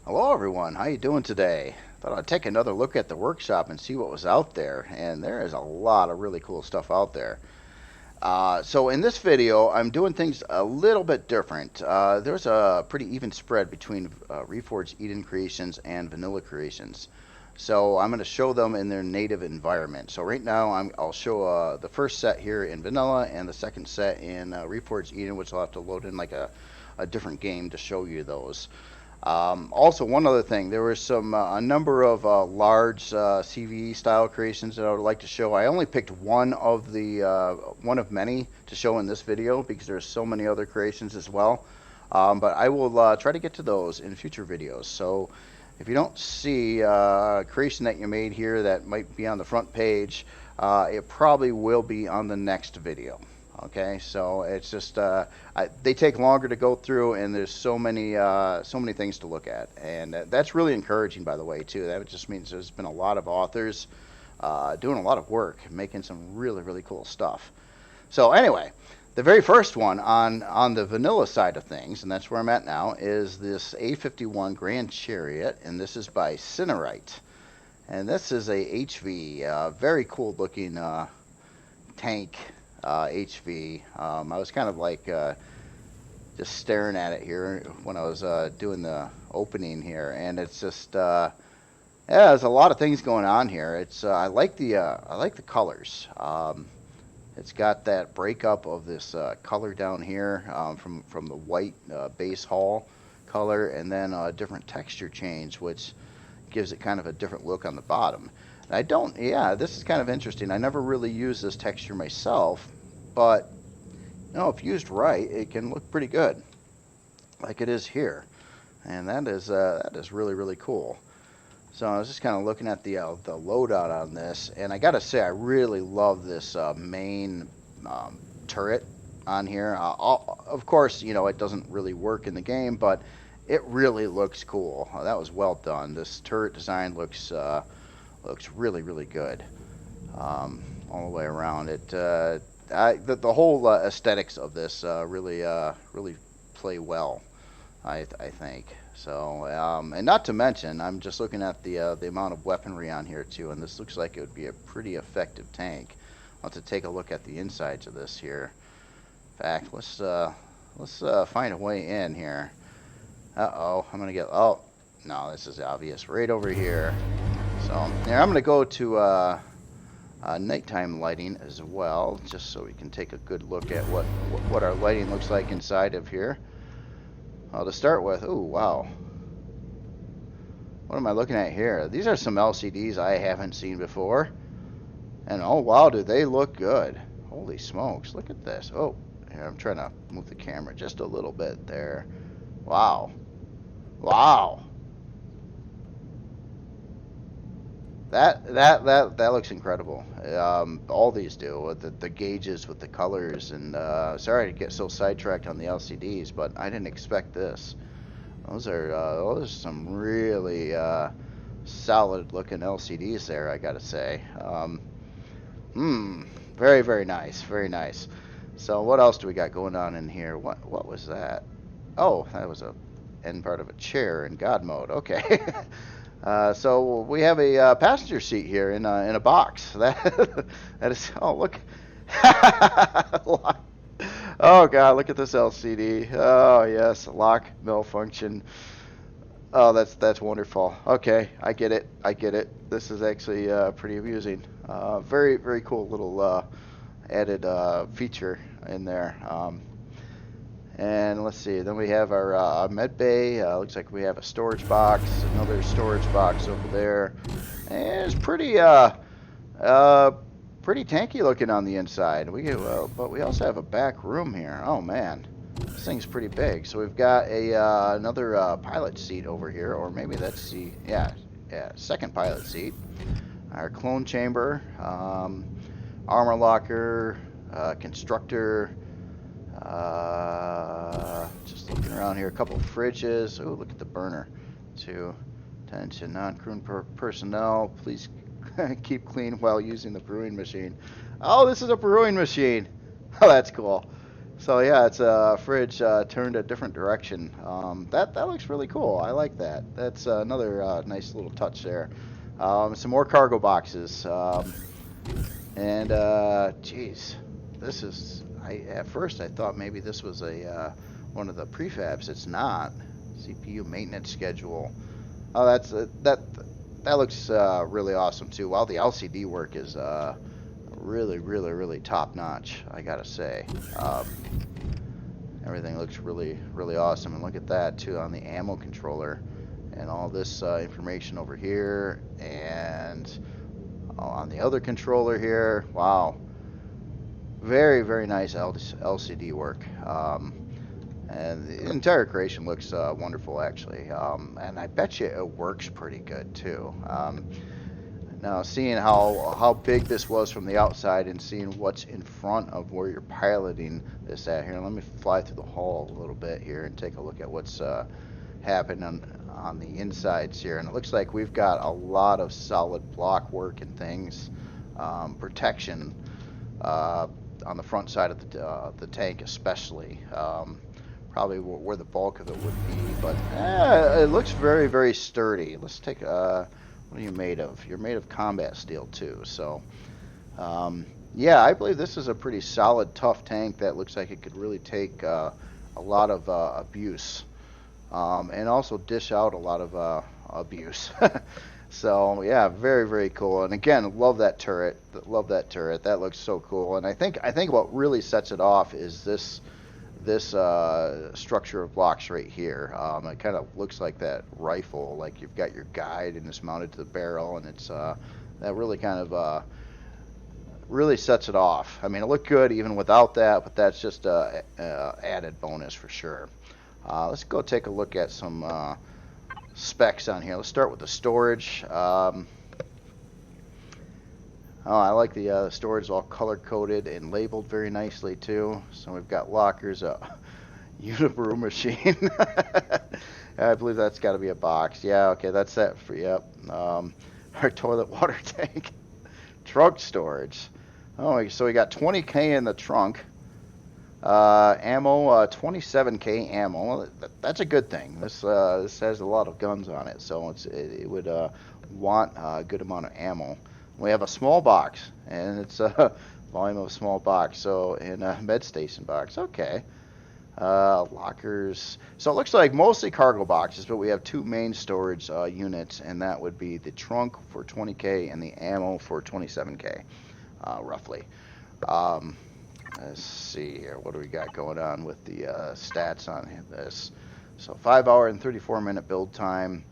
Hello everyone, how you doing today? Thought I'd take another look at the workshop and see what was out there, and there is a lot of really cool stuff out there. So in this video, I'm doing things a little bit different. There's a pretty even spread between Reforged Eden creations and vanilla creations. So I'm going to show them in their native environment. So right now I'll show the first set here in vanilla and the second set in Reforged Eden, which I'll have to load in like a different game to show you those. Also, one other thing, there was a number of large CV style creations that I would like to show. I only picked one of many to show in this video because there's so many other creations as well. But I will try to get to those in future videos. So if you don't see a creation that you made here that might be on the front page, it probably will be on the next video. Okay, so it's just they take longer to go through, and there's so many things to look at, and that's really encouraging, by the way, too. That just means there's been a lot of authors doing a lot of work, making some really cool stuff. So anyway, the very first one on the vanilla side of things, and that's where I'm at now, is this A51 Grand Chariot, and this is by Cinerite, and this is a HV, very cool looking tank. HV. I was kind of like just staring at it here when I was doing the opening here, and it's just yeah, there's a lot of things going on here. It's I like the colors. It's got that breakup of this color down here from the white base hull color, and then a different texture change, which gives it kind of a different look on the bottom. Yeah, this is kind of interesting. I never really used this texture myself, but if used right, it can look pretty good, like it is here, and that is really cool. So I was just kind of looking at the loadout on this, and I gotta say I really love this main turret on here. Of course, it doesn't really work in the game, but it really looks cool. That was well done. This turret design looks really good all the way around. The whole aesthetics of this really play well, I think. So and not to mention, I'm just looking at the amount of weaponry on here too, and this looks like it would be a pretty effective tank. I'll have to take a look at the insides of this here. In fact, let's find a way in here. I'm gonna get. Oh no, this is obvious. Right over here. So here I'm going to go to nighttime lighting as well, just so we can take a good look at what our lighting looks like inside of here. To start with, oh wow, what am I looking at here? These are some LCDs I haven't seen before, and oh wow, do they look good. Holy smokes, look at this. Oh, here, I'm trying to move the camera just a little bit there. Wow. That looks incredible. All these do, with the gauges, with the colors, and sorry to get so sidetracked on the LCDs, but I didn't expect this. Those are some really solid looking LCDs there, I gotta say. Very nice. So what else do we got going on in here? What was that? Oh, that was a end part of a chair in God mode. Okay. So we have a passenger seat here in a box. That is. Oh look. Oh God, look at this LCD. Oh yes, lock malfunction. Oh, that's wonderful. Okay, I get it. This is actually pretty amusing. Very cool little added feature in there. And let's see, then we have our med bay. Looks like we have a storage box, another storage box over there. And it's pretty tanky looking on the inside. But we also have a back room here. Oh man, this thing's pretty big. So we've got another pilot seat over here, or maybe that's the second pilot seat. Our clone chamber, armor locker, constructor. Just looking around here, a couple of fridges. Oh, look at the burner. Attention, non-crew personnel, please keep clean while using the brewing machine. Oh, this is a brewing machine. Oh, that's cool. So yeah, it's a fridge turned a different direction. That looks really cool. I like that. That's another nice little touch there. Some more cargo boxes. And geez, this is. At first I thought maybe this was a one of the prefabs. It's not. CPU maintenance schedule. Oh, that looks really awesome too. Wow, the LCD work is really top notch. I gotta say. Everything looks really awesome, and look at that too on the ammo controller, and all this information over here, and on the other controller here. Wow, very nice LCD work. And the entire creation looks wonderful, actually. And I bet you it works pretty good too. Now, seeing how big this was from the outside and seeing what's in front of where you're piloting this at here, let me fly through the hall a little bit here and take a look at what's happening on the insides here. And it looks like we've got a lot of solid block work and things, protection on the front side of the tank especially. Probably where the bulk of it would be, but it looks very sturdy. Let's take what are you made of? You're made of combat steel too, so yeah, I believe this is a pretty solid, tough tank that looks like it could really take a lot of abuse, and also dish out a lot of abuse. So yeah, very cool. And again, love that turret. Love that turret. That looks so cool. And I think what really sets it off is this structure of blocks right here. It kind of looks like that rifle, like you've got your guide and it's mounted to the barrel, and it's that really kind of really sets it off. I mean, it looked good even without that, but that's just a added bonus for sure. Let's go take a look at some specs on here. Let's start with the storage. Oh, I like the storage, all color-coded and labeled very nicely, too. So we've got lockers, Unibrew machine. I believe that's got to be a box. Yeah, okay, that's that for, yep. Our toilet water tank. Trunk storage. Oh, so we got 20K in the trunk. Ammo, 27K ammo. That's a good thing. This has a lot of guns on it, so it would want a good amount of ammo. We have a small box, and it's a volume of a small box, so in a med station box. Okay. Lockers. So it looks like mostly cargo boxes, but we have two main storage units, and that would be the trunk for 20K and the ammo for 27K, roughly. Let's see here. What do we got going on with the stats on this? So 5 hour and 34 minute build time.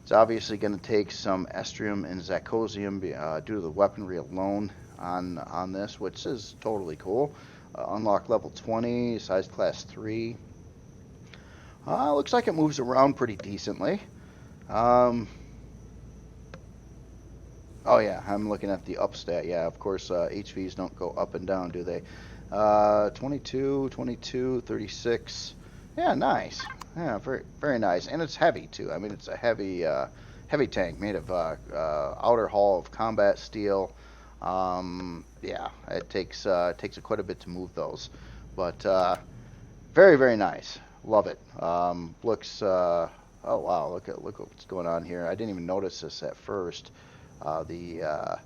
It's obviously going to take some estrium and zirconium due to the weaponry alone on this, which is totally cool. Unlock level 20, size class 3. Looks like it moves around pretty decently. Oh yeah, I'm looking at the up stat. Yeah, of course, HVs don't go up and down, do they? 22, 22, 36. Yeah, nice. Yeah, very nice. And it's heavy too. I mean, it's a heavy tank made of outer hull of combat steel. Yeah, it takes quite a bit to move those, but very nice. Love it. Looks. Oh wow, look at what's going on here. I didn't even notice this at first. The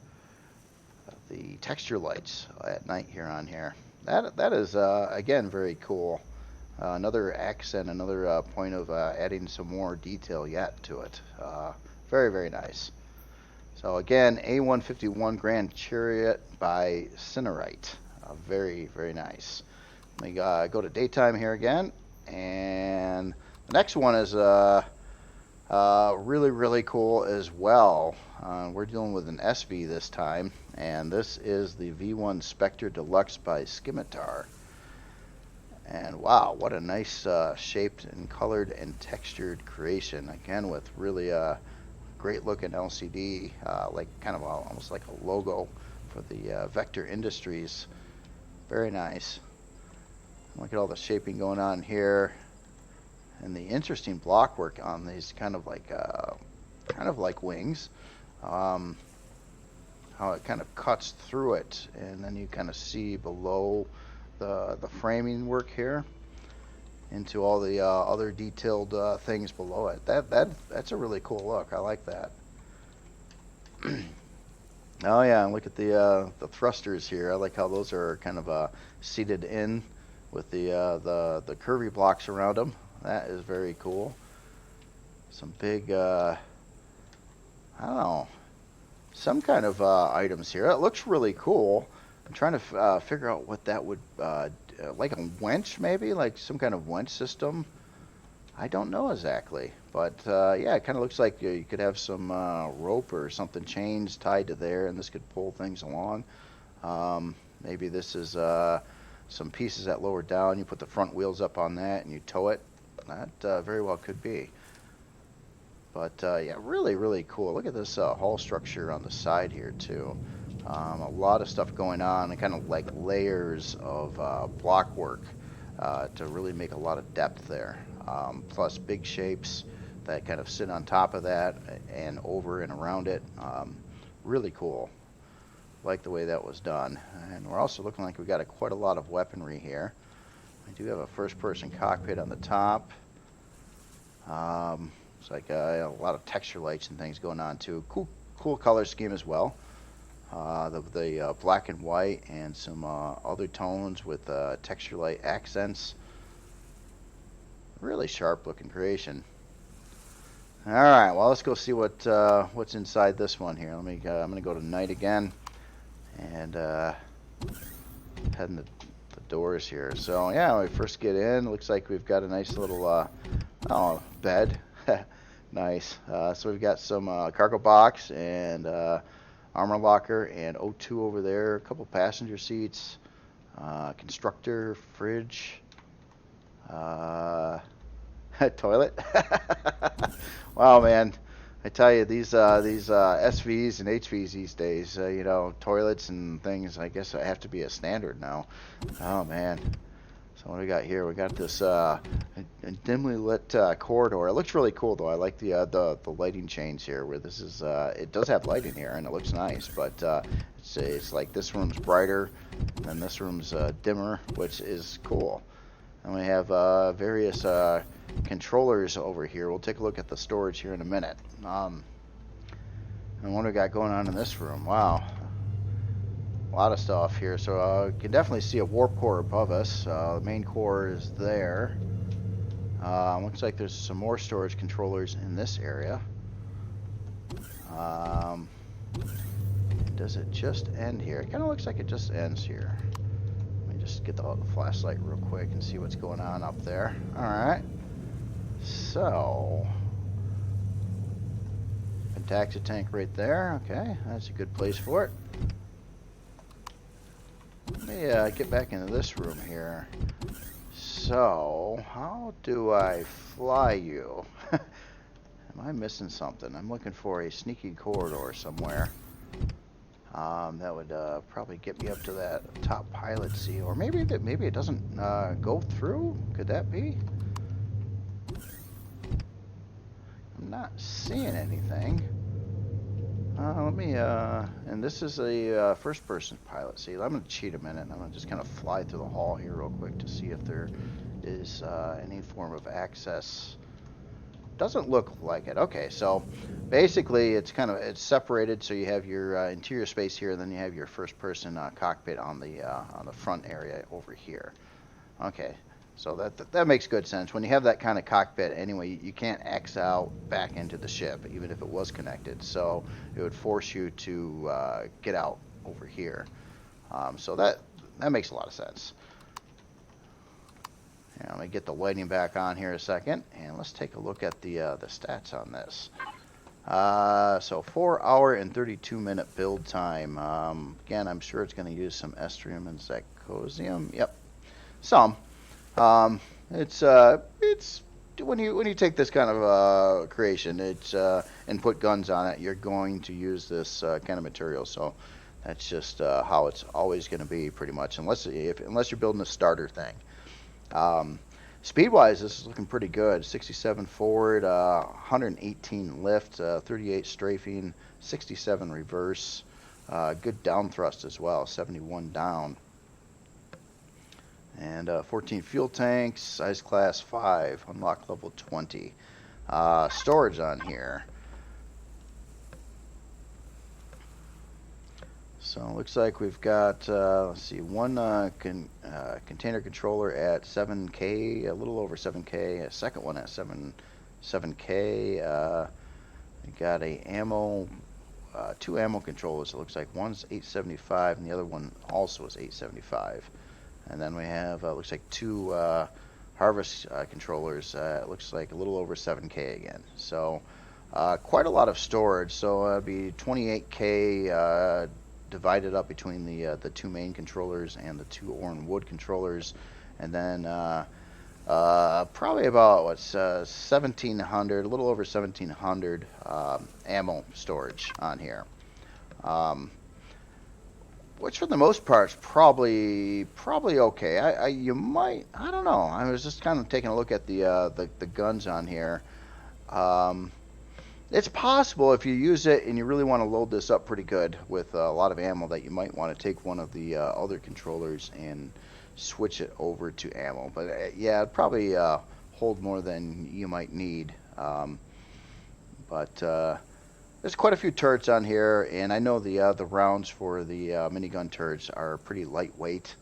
texture lights at night here on here. That is again very cool. Another accent, another point of adding some more detail yet to it. Very nice. So again, A151 Grand Chariot by Cinerite. Very nice. Let me go to daytime here again, and the next one is really cool as well. We're dealing with an SV this time, and this is the V1 Spectre Deluxe by Scimitar. And wow, what a nice shaped and colored and textured creation. Again, with really great looking LCD, like kind of almost like a logo for the Vector Industries. Very nice. Look at all the shaping going on here, and the interesting block work on these kind of like wings. How it kind of cuts through it, and then you kind of see below the framing work here into all the other detailed things below it. That's a really cool look. I like that. Oh yeah, and look at the thrusters here. I like how those are kind of seated in with the curvy blocks around them. That is very cool. Some big I don't know, some kind of items here. It looks really cool. I'm trying to figure out what that would like a winch, maybe like some kind of winch system. I don't know exactly, but yeah, it kind of looks like you could have some rope or something, chains tied to there, and this could pull things along. Maybe this is some pieces that lower down. You put the front wheels up on that and you tow it. That very well could be. But yeah, really, really cool. Look at this hull structure on the side here too. A lot of stuff going on, and kind of like layers of block work to really make a lot of depth there. Plus big shapes that kind of sit on top of that and over and around it. Really cool. Like the way that was done. And we're also looking like we got quite a lot of weaponry here. We do have a first-person cockpit on the top. It's like a lot of texture lights and things going on too. Cool color scheme as well. The black and white and some other tones with texture light accents. Really sharp looking creation. All right, well, let's go see what's inside this one here. I'm gonna go to night again and head in the doors here. So yeah, when we first get in, it looks like we've got a nice little bed. Nice. So we've got some cargo box and armor locker and O2 over there. A couple passenger seats, constructor, fridge, toilet. Wow, man. I tell you, these SVs and HVs these days, you know, toilets and things, I guess I have to be a standard now. Oh, man. So what do we got here? We got this dimly lit corridor. It looks really cool, though. I like the lighting change here, where this is, it does have light in here, and it looks nice, but it's like this room's brighter, and this room's dimmer, which is cool. And we have various controllers over here. We'll take a look at the storage here in a minute. And what do we got going on in this room? Wow. A lot of stuff here. So you can definitely see a warp core above us. The main core is there. Looks like there's some more storage controllers in this area. Does it just end here? It kind of looks like it just ends here. Let me just get the flashlight real quick and see what's going on up there. Alright. So, Pentaxa tank right there. Okay, that's a good place for it. Let me get back into this room here. So, how do I fly you? Am I missing something? I'm looking for a sneaky corridor somewhere. That would probably get me up to that top pilot seat, or maybe it doesn't go through. Could that be? I'm not seeing anything. Let me, and this is a first-person pilot seat. I'm going to cheat a minute. I'm going to just kind of fly through the hall here real quick to see if there is any form of access. Doesn't look like it. Okay, so basically it's separated. So you have your interior space here, and then you have your first-person cockpit on the front area over here. Okay. So that makes good sense. When you have that kind of cockpit, anyway, you can't X out back into the ship, even if it was connected. So it would force you to get out over here. So that makes a lot of sense. Yeah, let me get the lighting back on here a second, and let's take a look at the stats on this. So 4 hour and 32 minute build time. Again, I'm sure it's going to use some estrium and zirconium. Yep, some. It's when you take this kind of creation, it's and put guns on it, you're going to use this kind of material. So that's just how it's always going to be, pretty much, unless you're building a starter thing. Speed-wise, this is looking pretty good. 67 forward, 118 lift, 38 strafing, 67 reverse. Good down thrust as well, 71 down. And 14 fuel tanks, size class 5, unlock level 20. Storage on here. So it looks like we've got, let's see, one container controller at 7K, a little over 7K, a second one at 7K. We got a ammo, two ammo controllers. It looks like one's 875 and the other one also is 875. And then we have, looks like two harvest controllers. It looks like a little over 7K again. So quite a lot of storage. So it'd be 28K divided up between the two main controllers and the two ore and wood controllers. And then probably about, what's 1,700, a little over 1,700 ammo storage on here. Which for the most part is probably okay. I don't know. I was just kind of taking a look at the guns on here. It's possible if you use it and you really want to load this up pretty good with a lot of ammo that you might want to take one of the other controllers and switch it over to ammo. But yeah, it'd probably hold more than you might need. There's quite a few turrets on here, and I know the rounds for the minigun turrets are pretty lightweight.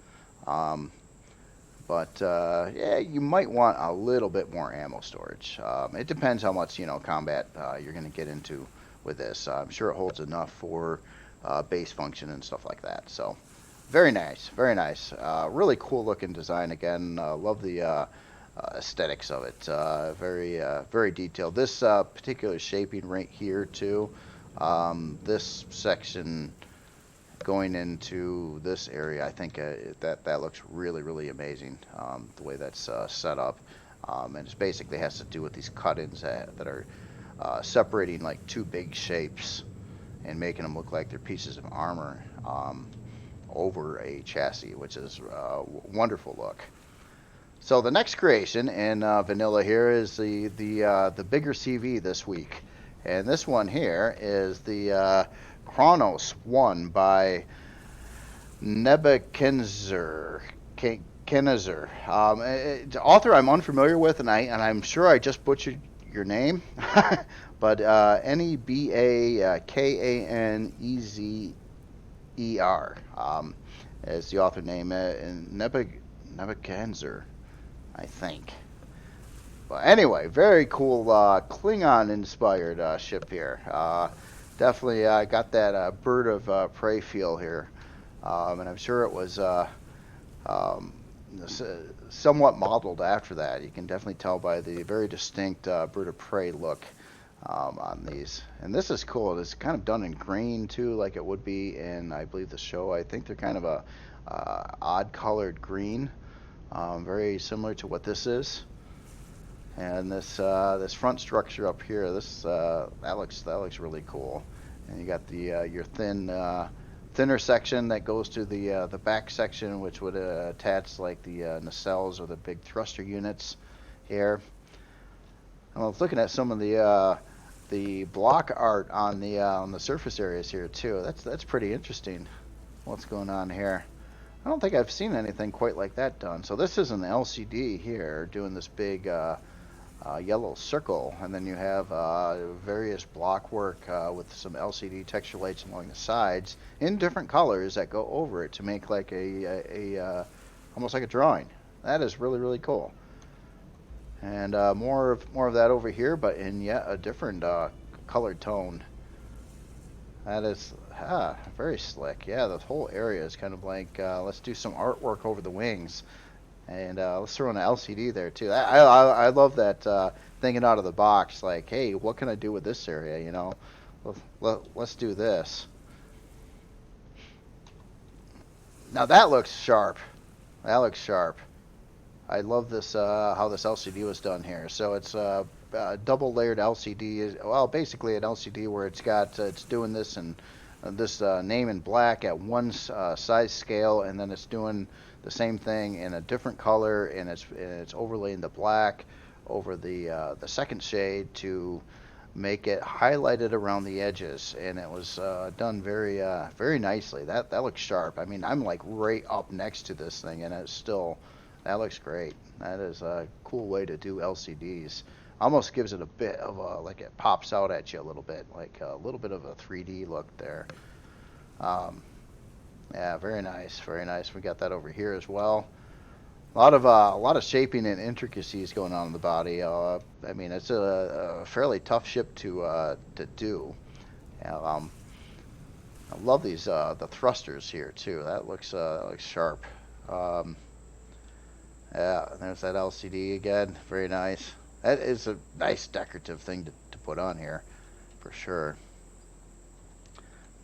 Yeah, you might want a little bit more ammo storage. It depends how much combat you're going to get into with this. I'm sure it holds enough for base function and stuff like that. So very nice, very nice. Really cool looking design again. Love the aesthetics of it. Very detailed. This particular shaping right here too. This section going into this area, I think that looks really amazing. The way that's set up, and it basically has to do with these cut-ins that are separating like two big shapes and making them look like they're pieces of armor over a chassis, which is a wonderful look. So the next creation in vanilla here is the bigger CV this week, and this one here is the Kronos One by Nebakanezer. The author I'm unfamiliar with, and I'm sure I just butchered your name, but Nebakanezer is the author name, and Nebakanezer, I think. But anyway, very cool Klingon-inspired ship here. Definitely got that bird of prey feel here, and I'm sure it was somewhat modeled after that. You can definitely tell by the very distinct bird of prey look on these. And this is cool. It's kind of done in green too, like it would be in, I believe, the show. I think they're kind of a odd colored green, very similar to what this is. And this front structure up here, that looks really cool. And you got the your thinner section that goes to the back section, which would attach like the nacelles or the big thruster units here. I was looking at some of the block art on the surface areas here too. That's pretty interesting. What's going on here? I don't think I've seen anything quite like that done. So this is an LCD here doing this big yellow circle, and then you have various block work with some LCD texture lights along the sides in different colors that go over it to make like a almost like a drawing. That is really cool. And more of that over here, but in yet a different colored tone. That is very slick. Yeah, the whole area is kind of like let's do some artwork over the wings. And let's throw in an LCD there too. I love that thinking out of the box. Like, hey, what can I do with this area? Let's do this. Now that looks sharp. That looks sharp. I love this how this LCD was done here. So it's a double layered LCD. Well, basically an LCD where it's doing this and this name in black at one size scale, and then it's doing the same thing in a different color, and it's overlaying the black over the second shade to make it highlighted around the edges, and it was done very nicely. That looks sharp. I mean, I'm like right up next to this thing, and it's still That looks great. That is a cool way to do LCDs. Almost gives it a bit of a, like it pops out at you a little bit, like a little bit of a 3D look there. Yeah, very nice, very nice. We got that over here as well. A lot of shaping and intricacies going on in the body. I mean, it's a fairly tough ship to do. I love these the thrusters here too. That looks sharp. Yeah, there's that LCD again. Very nice. That is a nice decorative thing to put on here, for sure.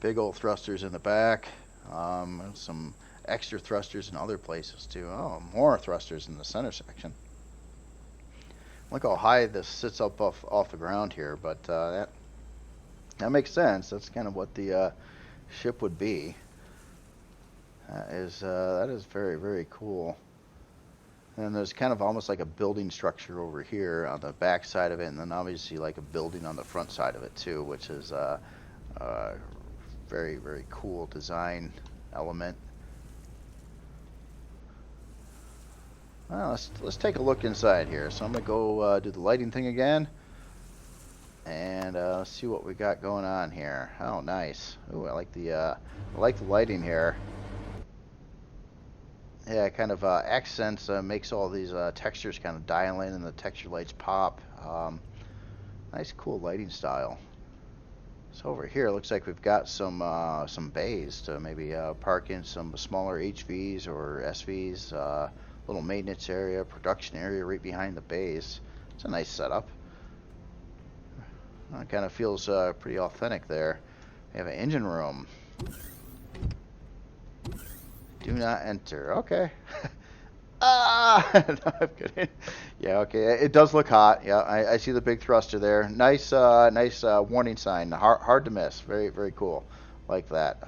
Big old thrusters in the back. Some extra thrusters in other places too. Oh, more thrusters in the center section. Look how high this sits up off the ground here, but that makes sense. That's kind of what the ship would be. That is very, very cool. And there's kind of almost like a building structure over here on the back side of it, and then obviously like a building on the front side of it too, which is very, very cool design element. Well, let's take a look inside here. So I'm gonna go do the lighting thing again, and see what we got going on here. Oh, nice. Ooh, I like the lighting here. Yeah, it kind of accents, makes all these textures kind of dial in, and the texture lights pop. Nice, cool lighting style. So over here, it looks like we've got some bays to maybe park in some smaller HVs or SVs. Little maintenance area, production area right behind the bays. It's a nice setup. It kind of feels pretty authentic there. We have an engine room. Do not enter. Okay. Ah! No, I'm kidding. Yeah, okay. It does look hot. Yeah, I see the big thruster there. Nice, nice warning sign. Hard to miss. Very, very cool. Like that.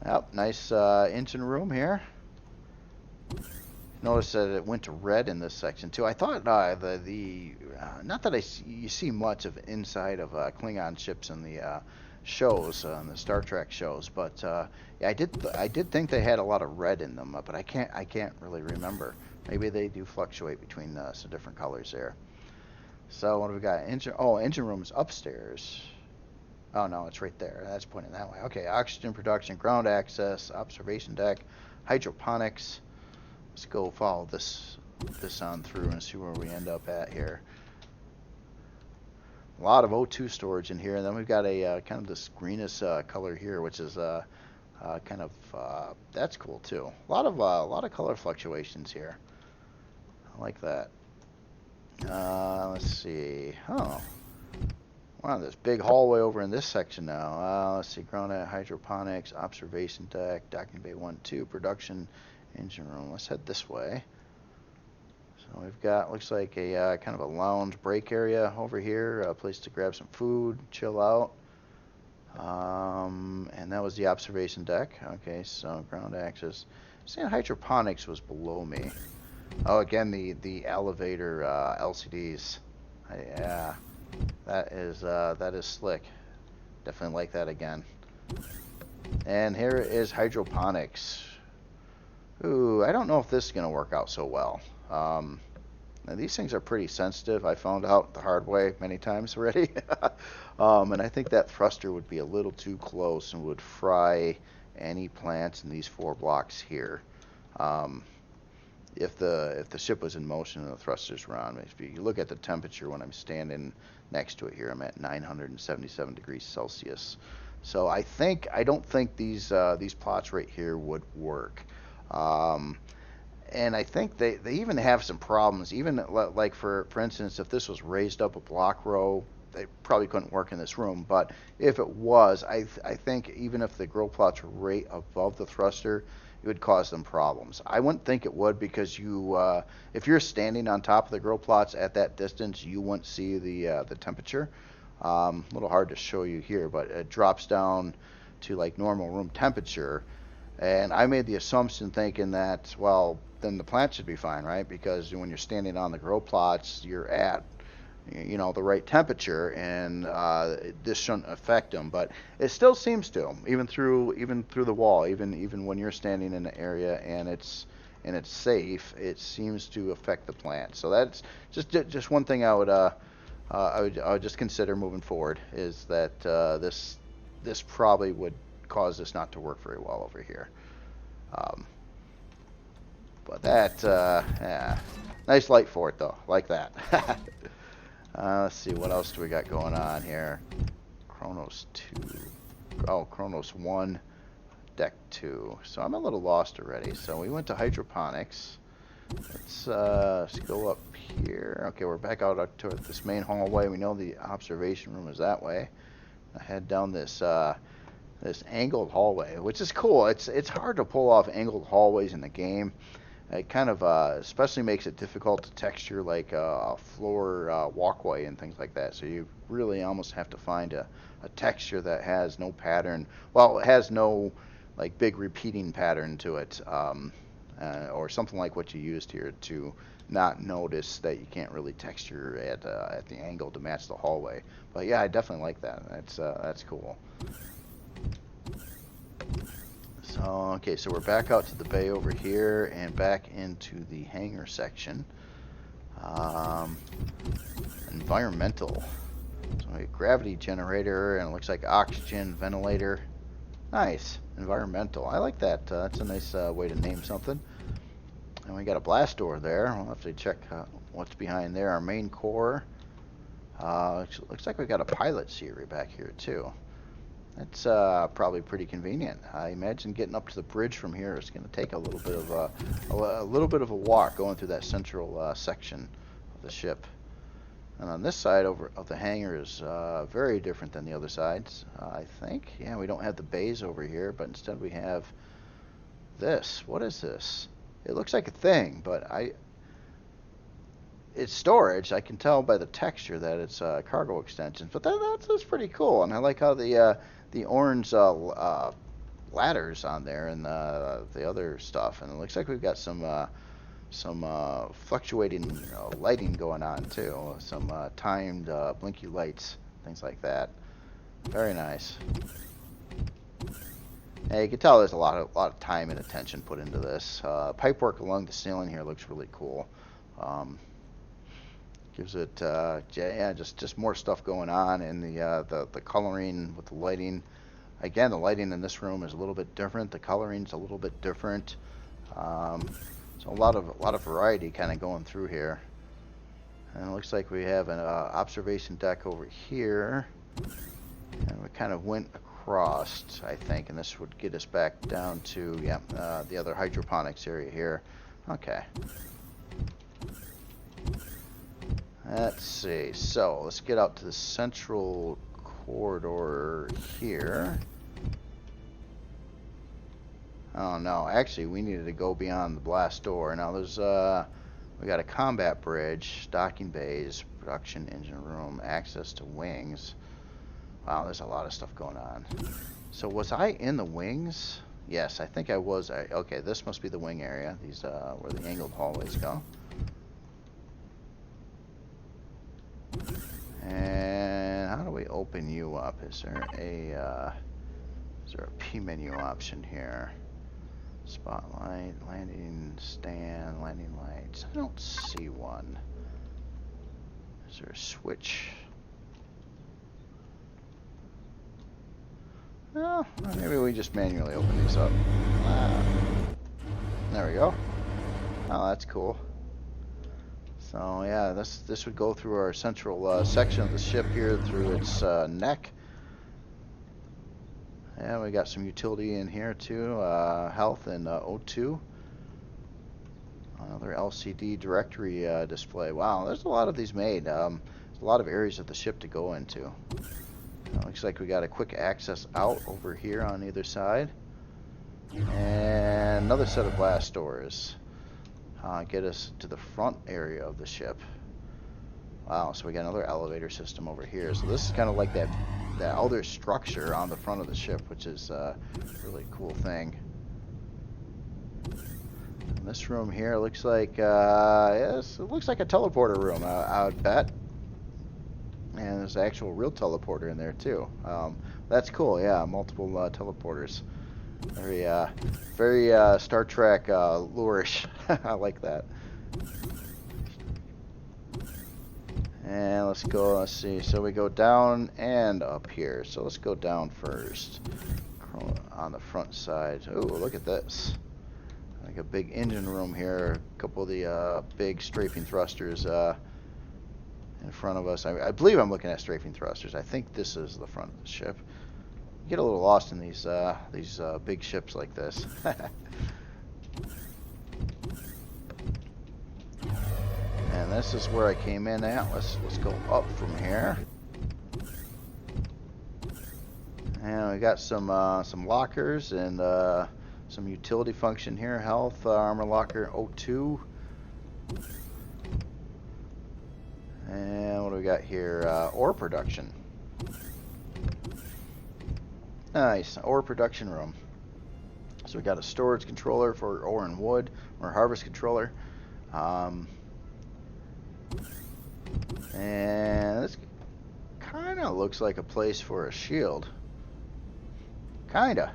Yep, nice engine room here. Notice that it went to red in this section too. I thought not that you see much of inside of Klingon ships in the shows, the Star Trek shows, but yeah, I did think they had a lot of red in them, but I can't really remember. Maybe they do fluctuate between some different colors there. So what do we got? Engine room is upstairs. Oh no, it's right there. That's pointing that way. Okay, oxygen production, ground access, observation deck, hydroponics. Let's go follow this on through and see where we end up at here. A lot of O2 storage in here, and then we've got a kind of this greenish color here, which is kind of that's cool too. A lot of color fluctuations here. I like that. Let's see. Oh, wow, this big hallway over in this section now. Let's see. Ground hydroponics, observation deck, docking bay 1, 2, production. Engine room. Let's head this way. So we've got, looks like a kind of a lounge break area over here, a place to grab some food, chill out. And that was the observation deck. Okay, so ground access. Saying hydroponics was below me. Oh, again, the elevator LCDs. Yeah, that is slick. Definitely like that again. And here is hydroponics. Ooh, I don't know if this is going to work out so well. Now these things are pretty sensitive. I found out the hard way many times already. And I think that thruster would be a little too close and would fry any plants in these 4 blocks here. If the ship was in motion and the thrusters were on. If you look at the temperature when I'm standing next to it here, I'm at 977 degrees Celsius. So I don't think these plots right here would work. And I think they even have some problems. Even like for instance, if this was raised up a block row, they probably couldn't work in this room. But if it was, I think even if the grow plots were right above the thruster, it would cause them problems. I wouldn't think it would, because if you're standing on top of the grow plots at that distance, you wouldn't see the temperature. A little hard to show you here, but it drops down to like normal room temperature. And I made the assumption thinking that, well, then the plant should be fine, right? Because when you're standing on the grow plots, you're at, the right temperature, and this shouldn't affect them. But it still seems to, even through the wall, even when you're standing in the area and it's and it's safe, it seems to affect the plant. So that's just one thing I would just consider moving forward, is that this probably would cause this not to work very well over here. But that, yeah, nice light for it though, like that. Let's see, what else do we got going on here? Kronos 2. Oh, Kronos 1, Deck 2. So I'm a little lost already. So we went to hydroponics. Let's go up here. Okay, we're back out to this main hallway. We know the observation room is that way. I head down this this angled hallway, which is cool. It's hard to pull off angled hallways in the game. It kind of especially makes it difficult to texture like a floor walkway and things like that. So you really almost have to find a texture that has no pattern. Well, it has no like big repeating pattern to it, or something like what you used here to not notice that you can't really texture at the angle to match the hallway. But yeah, I definitely like that. That's cool. So, okay, so we're back out to the bay over here and back into the hangar section. Environmental. So a gravity generator, and it looks like oxygen ventilator. Nice. Environmental. I like that. That's a nice way to name something. And we got a blast door there. We'll have to check what's behind there. Our main core. Looks like we got a pilot seat back here too. That's probably pretty convenient. I imagine getting up to the bridge from here is going to take a little bit of a walk going through that central section of the ship. And on this side over of the hangar is very different than the other sides, I think. Yeah, we don't have the bays over here, but instead we have this. What is this? It looks like a thing, but it's storage. I can tell by the texture that it's cargo extensions, but that's pretty cool. And I like how the orange ladders on there and the other stuff. And it looks like we've got some fluctuating lighting going on too. Some timed blinky lights, things like that. Very nice. Yeah, you can tell there's a lot of time and attention put into this. Pipework along the ceiling here looks really cool. Gives it, yeah, just more stuff going on, and the coloring with the lighting. Again, the lighting in this room is a little bit different. The coloring's a little bit different. So a lot of variety kind of going through here. And it looks like we have an observation deck over here, and we kind of went across, I think, and this would get us back down to the other hydroponics area here. Okay. Let's see. So let's get out to the central corridor here. Oh no, actually we needed to go beyond the blast door. Now there's we got a combat bridge, docking bays, production engine room, access to wings. Wow, there's a lot of stuff going on. So was I in the wings? Yes, I think I was. Okay, this must be the wing area. These where the angled hallways go. And how do we open you up? Is there a P menu option here? Spotlight, landing stand, landing lights. I don't see one. Is there a switch? Oh, maybe we just manually open these up. There we go. Oh, that's cool. So yeah, this would go through our central section of the ship here, through its neck. Yeah, we got some utility in here too, health and O2. Another LCD directory display. Wow, there's a lot of these made. There's a lot of areas of the ship to go into. Looks like we got a quick access out over here on either side. And another set of blast doors. Get us to the front area of the ship. Wow, so we got another elevator system over here. So this is kind of like that other structure on the front of the ship, which is a really cool thing. And this room here looks like, yes, it looks like a teleporter room, I would bet. And there's an actual real teleporter in there too. That's cool, yeah, multiple teleporters. Very Star Trek lure-ish. I like that. And let's go, let's see, so we go down and up here. So let's go down first on the front side. Oh, look at this. Like a big engine room here. A couple of the big strafing thrusters in front of us. I believe I'm looking at strafing thrusters. I think this is the front of the ship. You get a little lost in these big ships like this. And this is where I came in at. Let's go up from here. And we got some lockers and some utility function here. Health armor locker 02. And what do we got here? Ore production. Nice, ore production room. So we got a storage controller for ore and wood, or harvest controller. And this kind of looks like a place for a shield. Kinda.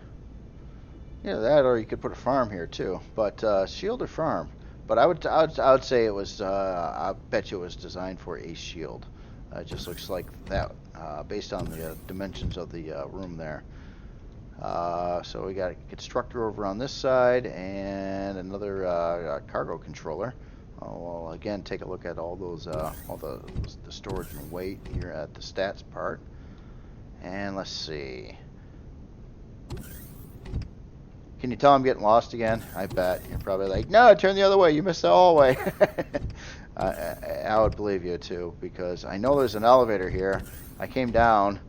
Yeah, that, or you could put a farm here too. But shield or farm. But I would say it was. I bet you it was designed for a shield. It just looks like that based on the dimensions of the room there. So we got a constructor over on this side and another cargo controller. Well, again, take a look at all those, all the storage and weight here at the stats part. And let's see. Can you tell I'm getting lost again? I bet. You're probably like, no, turn the other way. You missed the hallway. I would believe you too, because I know there's an elevator here. I came down.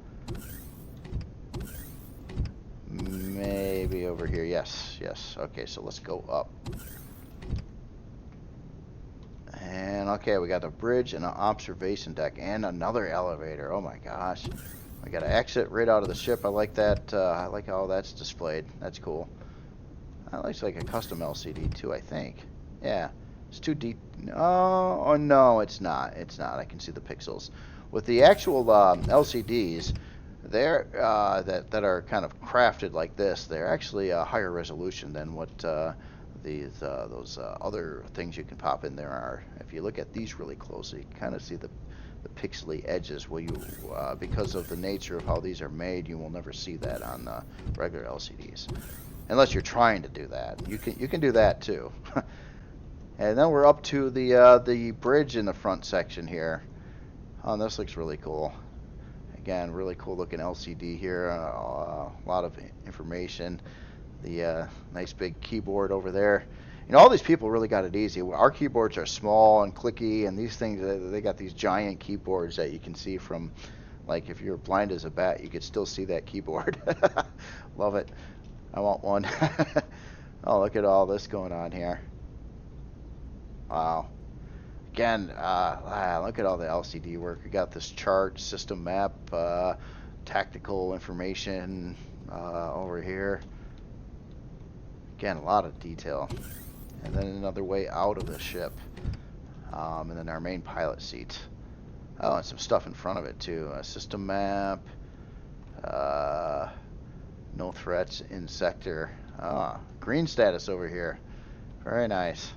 Maybe over here. Yes, yes. Okay, so let's go up. And okay, we got a bridge and an observation deck and another elevator. Oh my gosh. We got to exit right out of the ship. I like that. I like how that's displayed. That's cool. That looks like a custom LCD too, I think. Yeah. It's too deep. Oh no, it's not. It's not. I can see the pixels. With the actual LCDs, they're that are kind of crafted like this. They're actually a higher resolution than what those other things you can pop in there are. If you look at these really closely, you kind of see the pixely edges. Where you, because of the nature of how these are made, you will never see that on regular LCDs, unless you're trying to do that. You can do that too. And then we're up to the bridge in the front section here. Oh, this looks really cool. Again, really cool looking LCD here. A lot of information. The nice big keyboard over there. You know, all these people really got it easy. Our keyboards are small and clicky, and these things, they got these giant keyboards that you can see from, like, if you're blind as a bat, you could still see that keyboard. Love it. I want one. Oh, look at all this going on here. Wow. Again, look at all the LCD work. We got this chart, system map, tactical information over here. Again, a lot of detail. And then another way out of the ship. And then our main pilot seat. Oh, and some stuff in front of it too. A system map. No threats in sector. Green status over here. Very nice.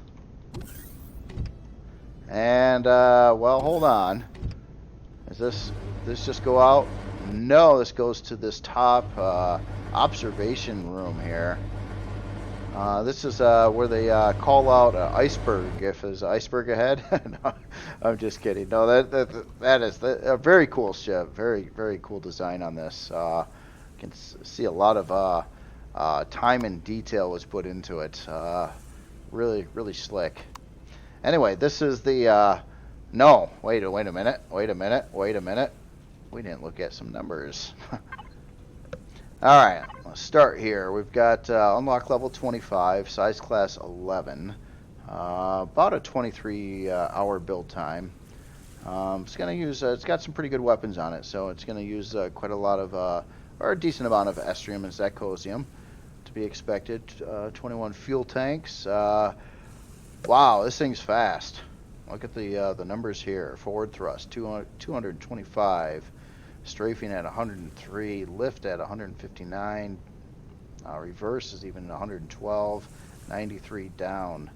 And, well, hold on. Does this just go out? No, this goes to this top observation room here. This is where they call out iceberg if there's an iceberg ahead. No, I'm just kidding. No, that is a very cool ship. Very, very cool design on this. You can see a lot of time and detail was put into it. Really, really slick. Anyway, this is the, no, wait a minute. We didn't look at some numbers. Alright, let's start here. We've got unlock level 25, size class 11, about a 23 hour build time. It's going to use, it's got some pretty good weapons on it, so it's going to use quite a lot of, or a decent amount of estrium and zecosium to be expected. 21 fuel tanks. Wow, this thing's fast. Look at the numbers here. Forward thrust, 225. Strafing at 103. Lift at 159. Reverse is even 112. 93 down.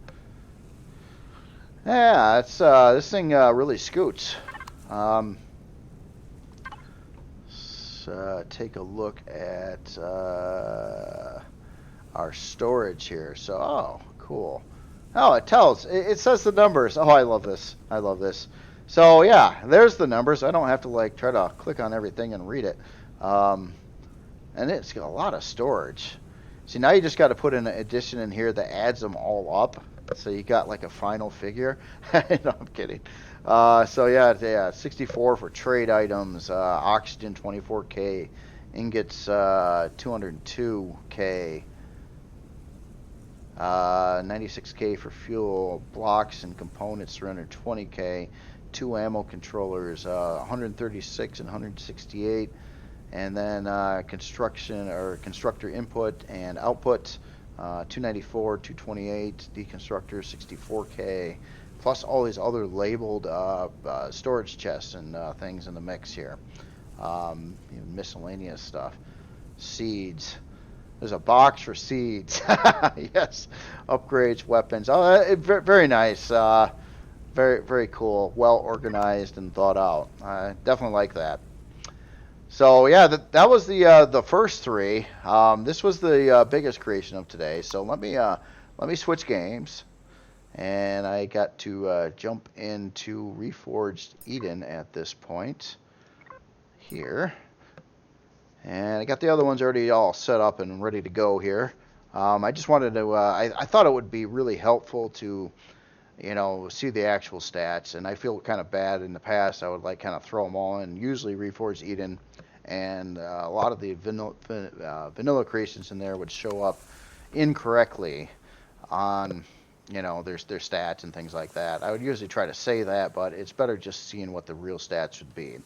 Yeah, it's this thing really scoots. Take a look at our storage here. So, oh, cool. Oh, it tells. It says the numbers. Oh, I love this. I love this. So, yeah, there's the numbers. I don't have to, like, try to click on everything and read it. And it's got a lot of storage. See, now you just got to put in an addition in here that adds them all up. So you got, like, a final figure. No, I'm kidding. So, yeah, 64 for trade items. Oxygen, 24K. Ingots, 202K. 96K for fuel, blocks and components 320K, 2 ammo controllers 136 and 168, and then constructor input and output 294, 228, deconstructor 64K, plus all these other labeled storage chests and things in the mix here, even miscellaneous stuff, seeds. There's a box for seeds. Yes. Upgrades, weapons. Oh, very nice. Very, very cool. Well organized and thought out. I definitely like that. So, yeah, that was the first three. This was the biggest creation of today. So let me switch games. And I got to jump into Reforged Eden at this point here. And I got the other ones already all set up and ready to go here. I just wanted to, I thought it would be really helpful to, see the actual stats. And I feel kind of bad in the past. I would like kind of throw them all in. Usually Reforged Eden and a lot of the vanilla creations in there would show up incorrectly on, their stats and things like that. I would usually try to say that, but it's better just seeing what the real stats would be.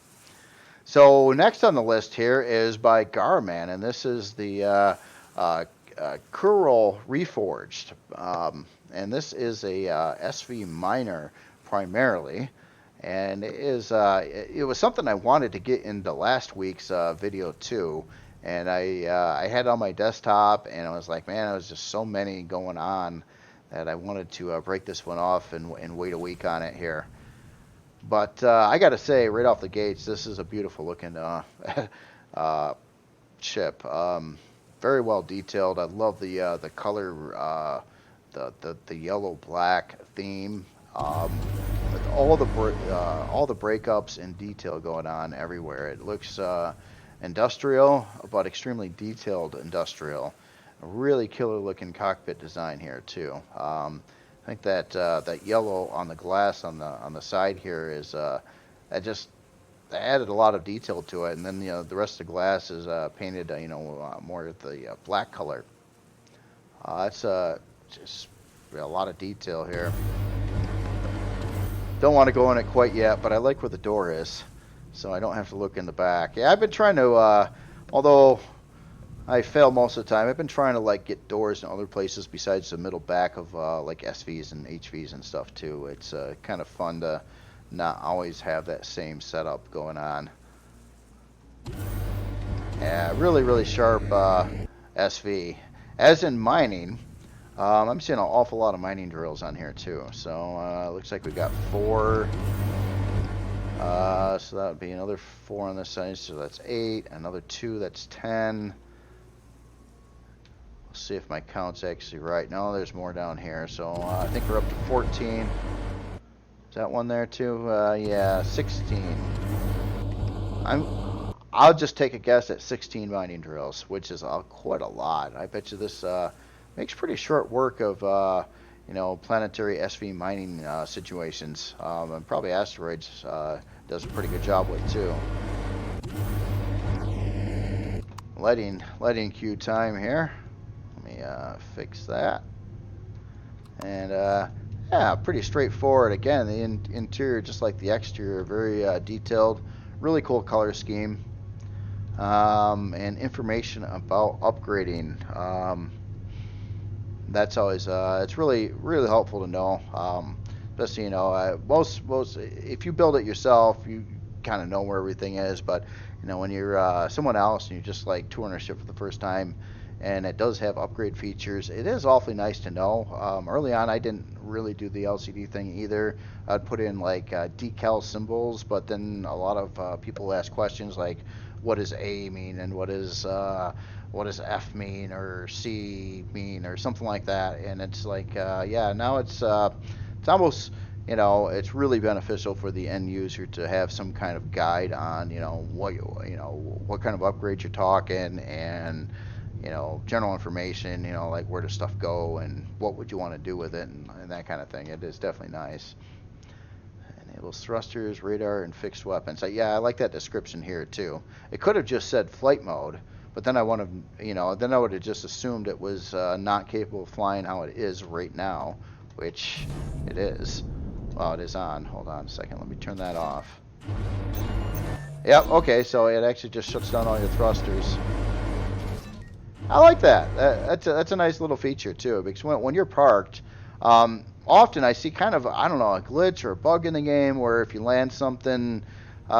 So next on the list here is by Garaman, and this is the Kero Reforged, and this is a SV miner primarily, and it was something I wanted to get into last week's video too, and I had it on my desktop, and I was like, man, there was just so many going on that I wanted to break this one off and wait a week on it here. But I got to say, right off the gates, this is a beautiful looking ship. Very well detailed. I love the color, the yellow black theme, with all the breakups and detail going on everywhere. It looks industrial, but extremely detailed industrial. A really killer looking cockpit design here too. I think that yellow on the glass on the side here is that just added a lot of detail to it, and then the rest of the glass is painted more of the black color. It's just a lot of detail here. Don't want to go in it quite yet, but I like where the door is, so I don't have to look in the back. Yeah, I've been trying to, although I fail most of the time, I've been trying to get doors in other places besides the middle back of like SVs and HVs and stuff too. It's kind of fun to not always have that same setup going on. Yeah, really sharp SV. As in mining, I'm seeing an awful lot of mining drills on here too. So looks like we got 4. So that would be another 4 on this side. So that's 8. Another 2. That's 10. See if my count's actually right. No, there's more down here. So I think we're up to 14. Is that one there too? Yeah, 16. I'll just take a guess at 16 mining drills, which is quite a lot. I bet you this makes pretty short work of planetary SV mining situations. And probably asteroids does a pretty good job with too. Lighting queue time here. Let me fix that. And yeah, pretty straightforward. Again, the interior, just like the exterior, very detailed, really cool color scheme, and information about upgrading. That's always it's really helpful to know. Especially most if you build it yourself, you kind of know where everything is. But when you're someone else and you're just like touring a ship for the first time, and it does have upgrade features. It is awfully nice to know. Early on, I didn't really do the LCD thing either. I'd put in like decal symbols, but then a lot of people ask questions like, what does A mean, and what does F mean, or C mean, or something like that. And it's like, yeah, now it's almost, you know, it's really beneficial for the end user to have some kind of guide on, you know, what kind of upgrades you're talking, and, you know, general information, you know, like where does stuff go and what would you want to do with it, and that kind of thing. It is definitely nice. Enables thrusters, radar, and fixed weapons. Yeah, I like that description here too. It could have just said flight mode, but then I would have, you know, then I would have just assumed it was not capable of flying how it is right now, which it is. Well, it is on. Hold on a second. Let me turn that off. Yep. Okay, so it actually just shuts down all your thrusters. I like that. That's a nice little feature too, because when you're parked, often I see kind of, I don't know, a glitch or a bug in the game where if you land something,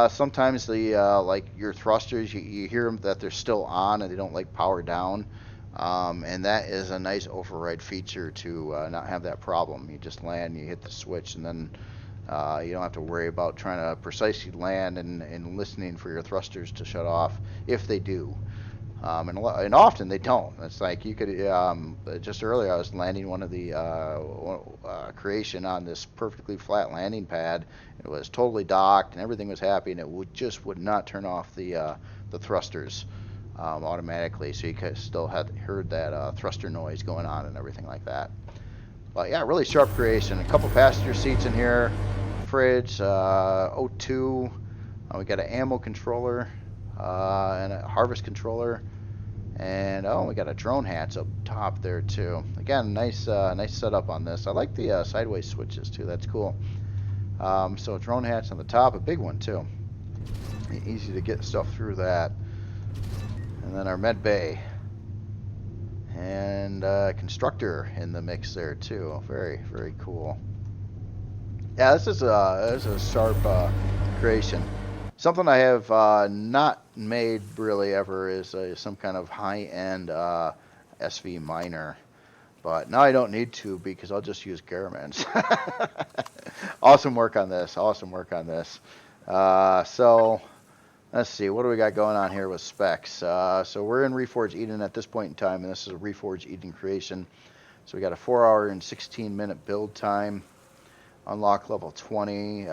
sometimes the like your thrusters, you hear them that they're still on and they don't like power down, and that is a nice override feature to not have that problem. You just land, you hit the switch, and then you don't have to worry about trying to precisely land and listening for your thrusters to shut off if they do. And often they don't. It's like you could, just earlier I was landing one of the creation on this perfectly flat landing pad. It was totally docked and everything was happy, and it just would not turn off the thrusters automatically. So you could still had heard that thruster noise going on and everything like that. But yeah, really sharp creation. A couple passenger seats in here, fridge, O2. We got an ammo controller and a harvest controller. And oh, we got a drone hatch up top there too. Again, nice setup on this. I like the sideways switches too. That's cool. So drone hatch on the top, a big one too. Easy to get stuff through that. And then our med bay and constructor in the mix there too. Very, very cool. Yeah, this is a sharp creation. Something I have not made really ever is some kind of high-end SV miner, but now I don't need to because I'll just use Garamans. Awesome work on this. Awesome work on this. So let's see, what do we got going on here with specs? So we're in Reforged Eden at this point in time, and this is a Reforged Eden creation. So we got a 4-hour and 16-minute build time. Unlock level 20.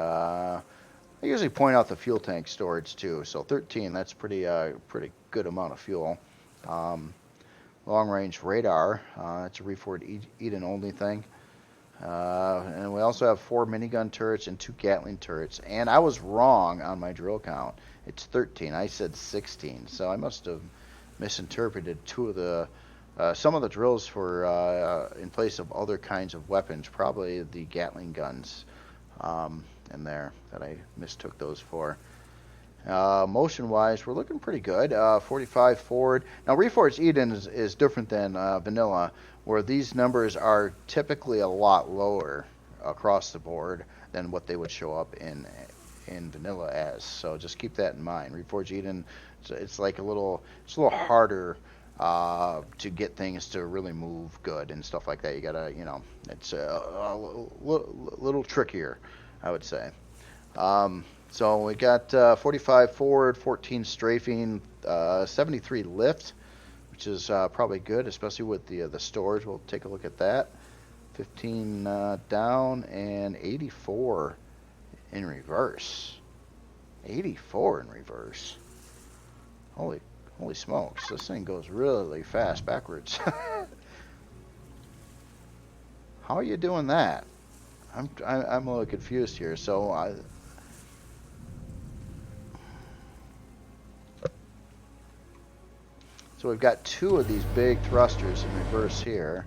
I usually point out the fuel tank storage too. So 13, that's pretty good amount of fuel. Long range radar, it's a Reforged Eden only thing. And we also have 4 minigun turrets and 2 Gatling turrets. And I was wrong on my drill count. It's 13. I said 16. So I must have misinterpreted some of the drills for in place of other kinds of weapons. Probably the Gatling guns. In there that I mistook those for. Motion wise, we're looking pretty good. 45 forward. Now Reforged Eden is different than vanilla, where these numbers are typically a lot lower across the board than what they would show up in vanilla as. So just keep that in mind. Reforged Eden, it's like a little harder to get things to really move good and stuff like that. You gotta, you know, it's a little trickier, I would say. So we got 45 forward, 14 strafing, 73 lift, which is probably good, especially with the storage. We'll take a look at that. 15 down and 84 in reverse. 84 in reverse. Holy smokes! This thing goes really fast backwards. How are you doing that? I'm a little confused here. So we've got 2 of these big thrusters in reverse here,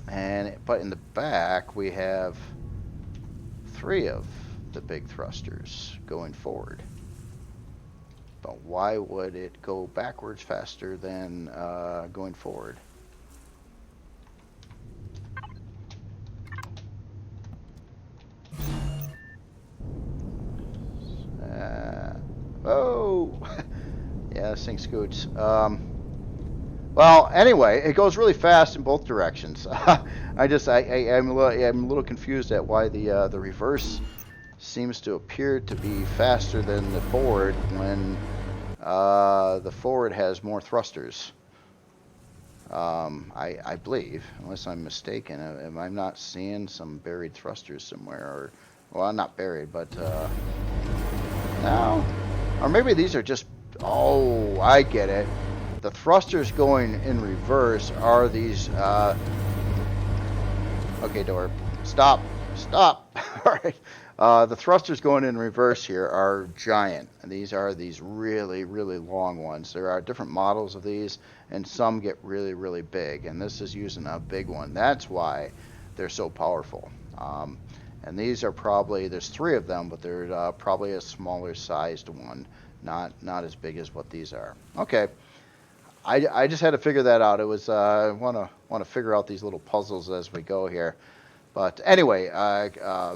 but in the back we have 3 of the big thrusters going forward. But why would it go backwards faster than going forward? Oh! Yeah, this thing scoots. Well, anyway, it goes really fast in both directions. I'm a little confused at why the reverse seems to appear to be faster than the forward when the forward has more thrusters. I believe, unless I'm mistaken, am I not seeing some buried thrusters somewhere? Or, well, not buried, but no. Or maybe these are just, oh, I get it. The thrusters going in reverse are these, okay, door, stop, stop. All right. The thrusters going in reverse here are giant, and these are these really, really long ones. There are different models of these, and some get really, really big, and this is using a big one. That's why they're so powerful. And these are probably, there's 3 of them, but they're probably a smaller sized one, not as big as what these are. Okay. I just had to figure that out. It was I want to figure out these little puzzles as we go here. But anyway,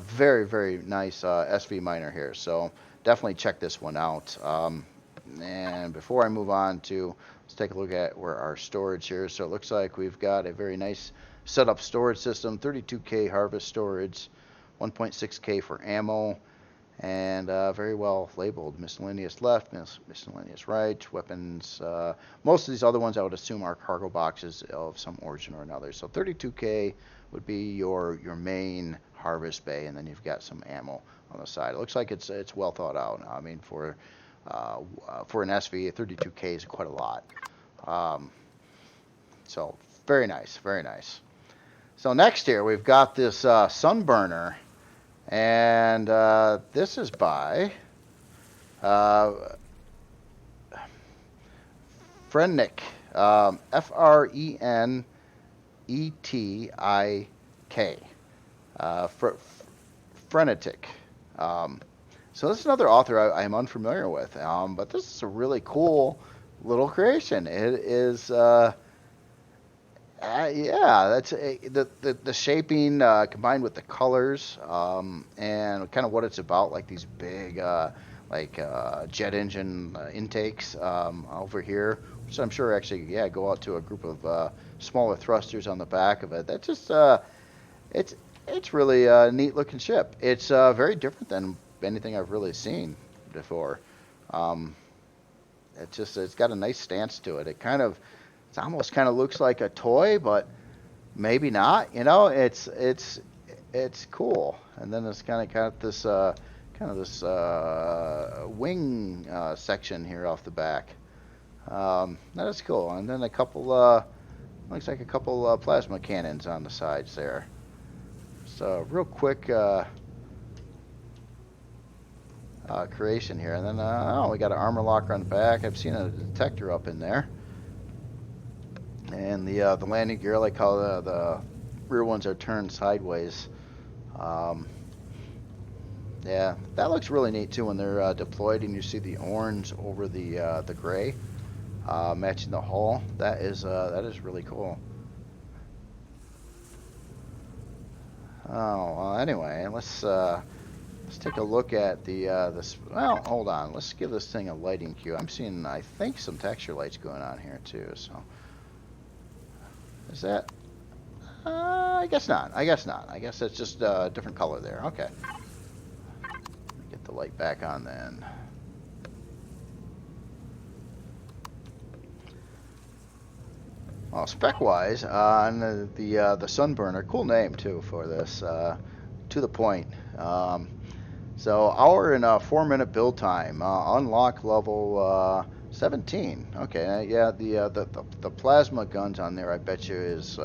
very, very nice SV miner here. So definitely check this one out. And before I move on to, let's take a look at where our storage here. So it looks like we've got a very nice setup storage system, 32K harvest storage, 1.6K for ammo, and very well labeled. Miscellaneous left, miscellaneous right, weapons. Most of these other ones I would assume are cargo boxes of some origin or another. So 32K would be your main harvest bay, and then you've got some ammo on the side. It looks like it's well thought out. I mean, for an SV, 32K is quite a lot. So very nice, very nice. So next here we've got this Sunburner, and this is by FrenetiK, FrenetiK, FrenetiK. So this is another author I am unfamiliar with, but this is a really cool little creation. It is, yeah, that's the shaping combined with the colors and kind of what it's about, like these big jet engine intakes over here, which I'm sure actually, yeah, go out to a group of smaller thrusters on the back of it. That just it's really a neat looking ship. It's very different than anything I've really seen before. It's got a nice stance to it. It almost kind of looks like a toy, but maybe not. You know, it's cool. And then it's kind of got this wing section here off the back. That is cool. And then a couple looks like a couple plasma cannons on the sides there. So real quick creation here. And then we got an armor locker on the back. I've seen a detector up in there. And the landing gear, I like how the rear ones are turned sideways. Yeah, that looks really neat too when they're deployed, and you see the orange over the gray, matching the hull. That is really cool. Oh, well, anyway, let's take a look at this. Well, hold on. Let's give this thing a lighting cue. I'm seeing, I think, some texture lights going on here too. So. Is that? I guess not. I guess that's just a different color there. Okay. Get the light back on then. Well, spec-wise, on the Sunburner, cool name too for this. To the point. So hour and 4-minute build time. Unlock level 17. Okay, yeah, the plasma guns on there, I bet you, is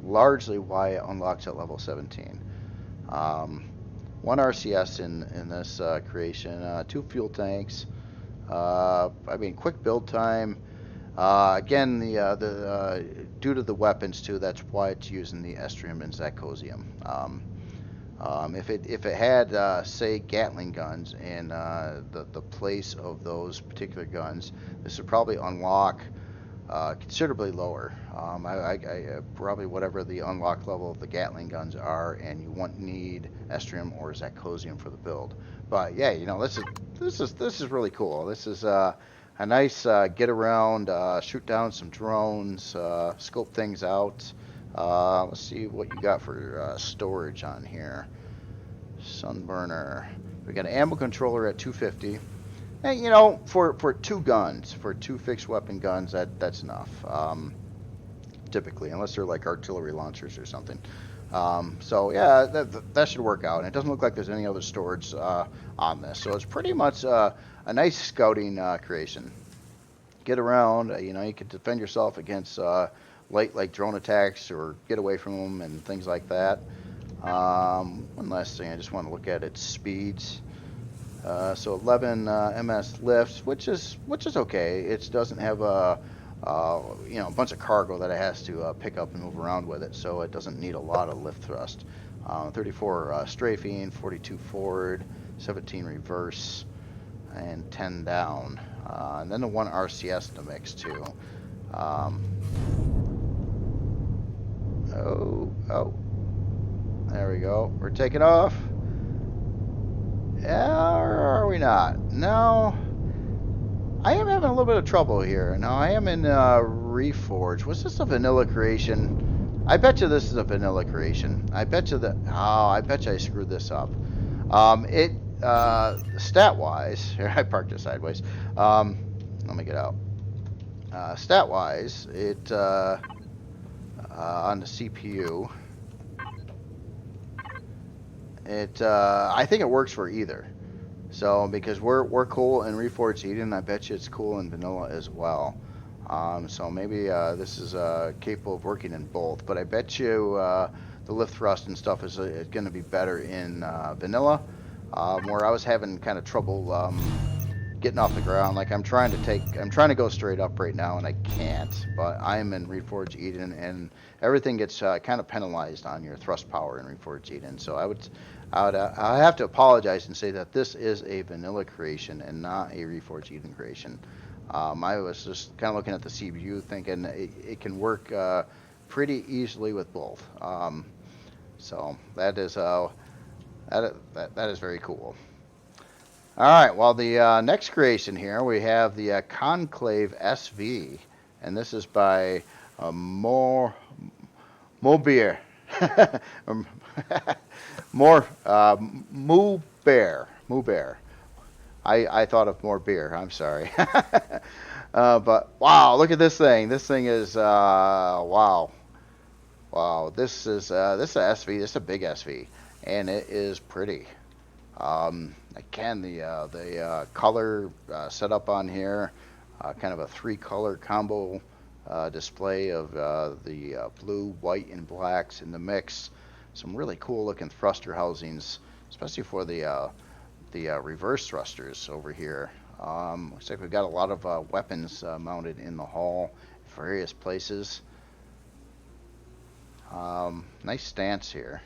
largely why it unlocks at level 17. 1 RCS in this creation, 2 fuel tanks. I mean, quick build time. Again, due to the weapons too, that's why it's using the Estrium and Zirconium. If it had, say, Gatling guns in the place of those particular guns, this would probably unlock considerably lower. I probably whatever the unlock level of the Gatling guns are, and you won't need Estrium or Zirconium for the build. But yeah, you know, this is really cool. This is a nice get around, shoot down some drones, scope things out. Let's see what you got for storage on here. Sunburner. We got an ammo controller at 250. And you know, for two guns, for two fixed weapon guns, that's enough. Typically, unless they're like artillery launchers or something. So yeah, that should work out. And it doesn't look like there's any other storage on this, so it's pretty much a nice scouting creation. Get around, you know, you can defend yourself against light like drone attacks or get away from them and things like that. One last thing, I just want to look at its speeds. So 11 ms lift, which is okay. It doesn't have a you know, a bunch of cargo that it has to pick up and move around with it, so it doesn't need a lot of lift thrust. 34 strafing, 42 forward, 17 reverse, and 10 down. And then the one RCS in the mix too. Oh, there we go. We're taking off. Yeah, or are we not? No. I am having a little bit of trouble here. Now, I am in Reforged. Was this a vanilla creation? I bet you this is a vanilla creation. I bet you that... Oh, I bet you I screwed this up. Stat-wise... Here, I parked it sideways. Let me get out. Stat-wise, it... on the CPU... I think it works for either. So, because we're cool in Reforged Eden, I bet you it's cool in vanilla as well. So maybe this is capable of working in both. But I bet you the lift thrust and stuff is going to be better in vanilla, where I was having kind of trouble getting off the ground. Like I'm trying to go straight up right now, and I can't. But I'm in Reforged Eden, and everything gets kind of penalized on your thrust power in Reforged Eden. So I have to apologize and say that this is a vanilla creation and not a Reforged Eden creation. I was just kind of looking at the CPU, thinking it can work pretty easily with both. So that is very cool. All right. Well, the next creation here we have the Conclave-SV, and this is by Moobear. Moobear. I thought of more beer. I'm sorry. But wow, look at this thing. This thing is wow. This is a SV. This is a big SV, and it is pretty. Again, the color setup on here, kind of a 3-color combo display of the blue, white, and blacks in the mix. Some really cool looking thruster housings, especially for the reverse thrusters over here. Looks like we've got a lot of weapons mounted in the hull, various places. Nice stance here.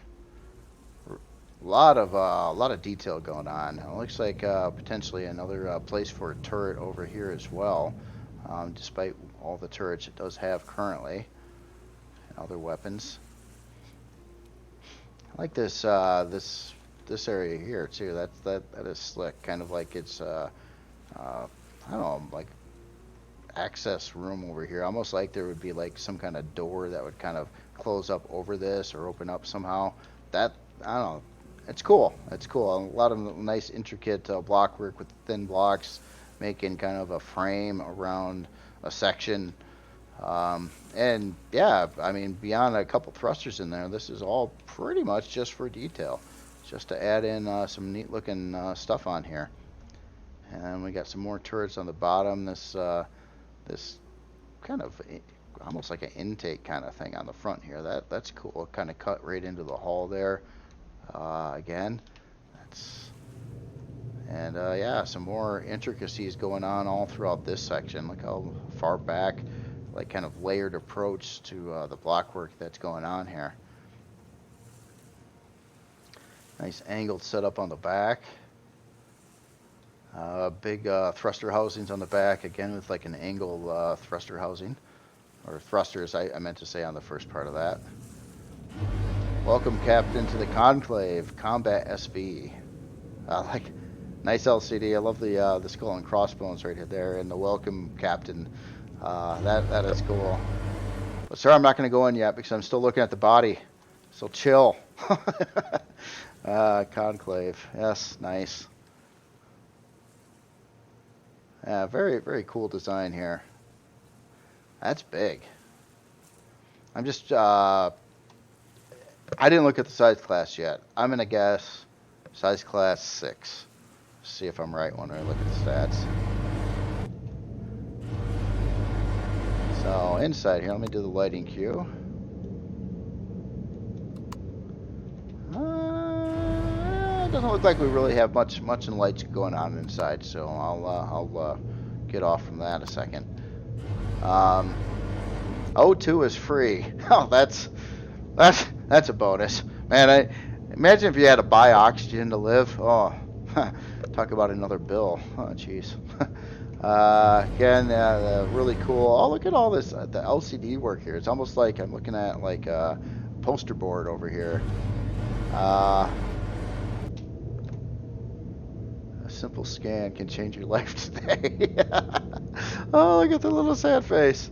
A lot of detail going on. It looks like potentially another place for a turret over here as well. Despite all the turrets it does have currently, and other weapons. I like this this area here too. That is slick. Kind of like it's I don't know, like access room over here. Almost like there would be like some kind of door that would kind of close up over this or open up somehow. That, I don't know. It's cool. It's cool. A lot of nice intricate block work with thin blocks, making kind of a frame around a section. And yeah, I mean, beyond a couple thrusters in there, this is all pretty much just for detail, just to add in some neat looking stuff on here. And we got some more turrets on the bottom. This kind of almost like an intake kind of thing on the front here. That's cool. Kind of cut right into the hull there. Again, yeah, some more intricacies going on all throughout this section. Look how far back, like kind of layered approach to the blockwork that's going on here. Nice angled setup on the back. Big thruster housings on the back, again with like an angle thruster housing, or thrusters I meant to say on the first part of that. Welcome, Captain, to the Conclave Combat SV. Nice LCD. I love the skull and crossbones right there, and the welcome captain. That is cool. But sir, I'm not going to go in yet because I'm still looking at the body. So chill. Conclave. Yes, nice. Yeah, very, very cool design here. That's big. I'm just, I didn't look at the size class yet. I'm going to guess size class 6. See if I'm right when I look at the stats. So inside here, let me do the lighting cue. Doesn't look like we really have much in lights going on inside, so I'll get off from that a second. O2 is free. Oh, that's a bonus, man. I imagine if you had to buy oxygen to live. Oh, talk about another bill. Oh, jeez. Again, really cool. Oh, look at all this the LCD work here. It's almost like I'm looking at like a poster board over here. A simple scan can change your life today. Oh, look at the little sad face.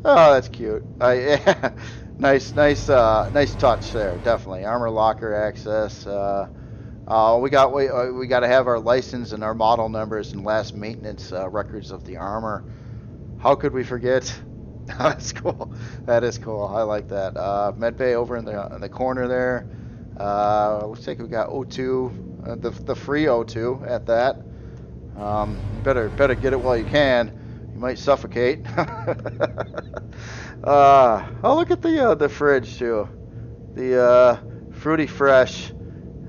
Oh, that's cute. Yeah. Nice touch there. Definitely armor locker access. We got to have our license and our model numbers and last maintenance records of the armor. How could we forget? That's cool. That is cool. I like that. Medbay over in the corner there. Looks like we got O2, the free O2 at that. Better get it while you can. You might suffocate. Oh, look at the fridge too. The fruity fresh,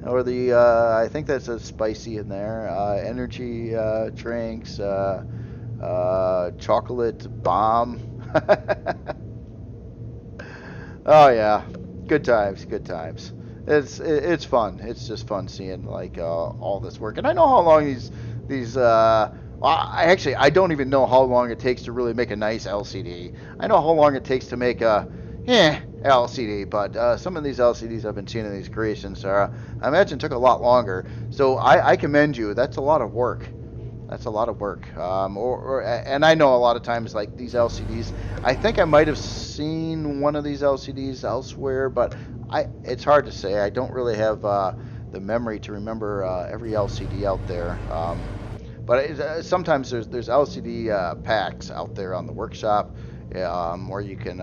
or the I think that's a spicy in there. Energy drinks, chocolate bomb. Oh yeah, good times. It's fun. It's just fun seeing like all this work. And I know how long these I don't even know how long it takes to really make a nice LCD. I know how long it takes to make a LCD, but some of these LCDs I've been seeing in these creations I imagine took a lot longer. So I commend you. That's a lot of work. That's a lot of work. And I know a lot of times like these LCDs, I think I might have seen one of these LCDs elsewhere, but it's hard to say. I don't really have the memory to remember every LCD out there. But sometimes there's LCD packs out there on the workshop where you can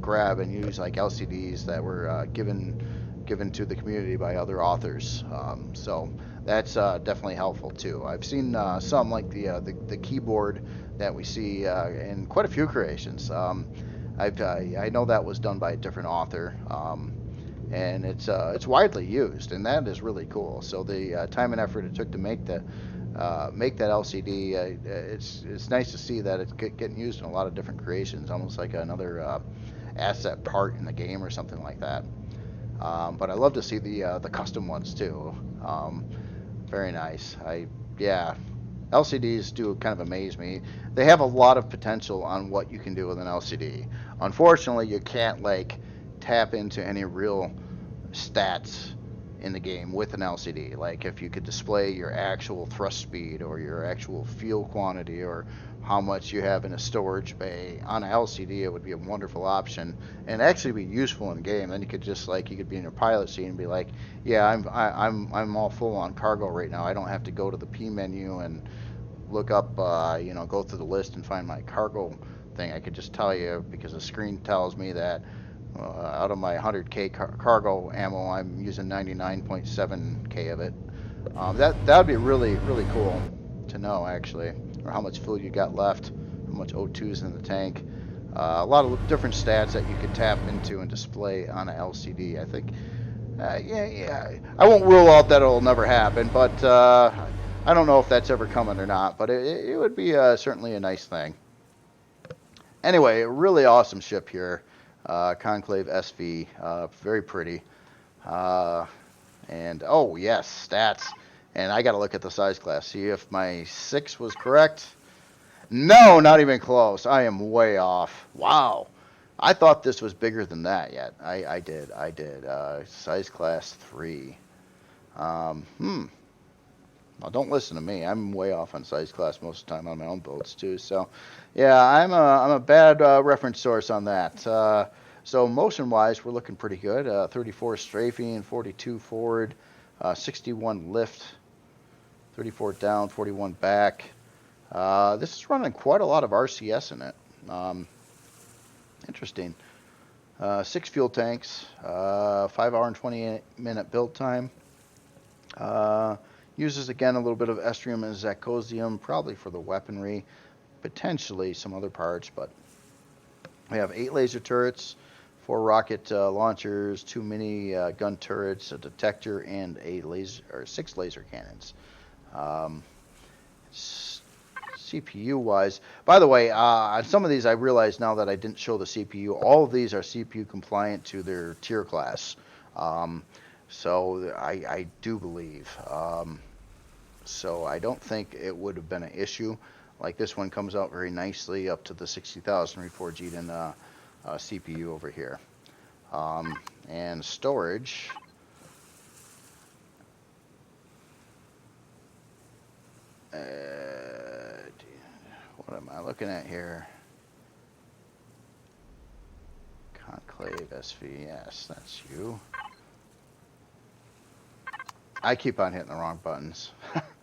grab and use like LCDs that were given to the community by other authors. So that's definitely helpful too. I've seen some like the keyboard that we see in quite a few creations. I know that was done by a different author. And it's widely used, and that is really cool. So the time and effort it took to make that LCD, it's nice to see that it's getting used in a lot of different creations, almost like another asset part in the game or something like that. But I love to see the custom ones too. Very nice. LCDs do kind of amaze me. They have a lot of potential on what you can do with an LCD. Unfortunately, you can't like tap into any real stats in the game with an LCD. Like if you could display your actual thrust speed or your actual fuel quantity or how much you have in a storage bay on an LCD, it would be a wonderful option and actually be useful in game. Then you could just like you could be in your pilot seat and be like, yeah, I'm all full on cargo right now. I don't have to go to the P menu and look up go through the list and find my cargo thing. I could just tell you because the screen tells me that out of my 100K cargo ammo, I'm using 99.7K of it. That would be really cool to know actually, or how much fuel you got left, how much O2's in the tank. A lot of different stats that you could tap into and display on an LCD. I think, I won't rule out that it'll never happen, but I don't know if that's ever coming or not. But it would be certainly a nice thing. Anyway, a really awesome ship here. Conclave-SV, very pretty. And oh yes, stats. And I got to look at the size class, see if my 6 was correct. No, not even close. I am way off. Wow. I thought this was bigger than that yet. I did. Size class 3. Well, don't listen to me. I'm way off on size class most of the time on my own builds too. So, yeah, I'm a bad reference source on that. So motion-wise, we're looking pretty good. 34 strafing, 42 forward, 61 lift, 34 down, 41 back. This is running quite a lot of RCS in it. Interesting. 6 fuel tanks, 5-hour and 28-minute build time. Uses again a little bit of estrium and zirconium, probably for the weaponry, potentially some other parts. But we have 8 laser turrets, 4 rocket launchers, 2 mini gun turrets, a detector, and 6 laser cannons. CPU-wise, by the way, on some of these I realize now that I didn't show the CPU. All of these are CPU compliant to their tier class. So I do believe. So I don't think it would have been an issue. Like this one comes out very nicely up to the 60,000 Reforged Eden CPU over here. And storage. What am I looking at here? Conclave-SV, yes, that's you. I keep on hitting the wrong buttons.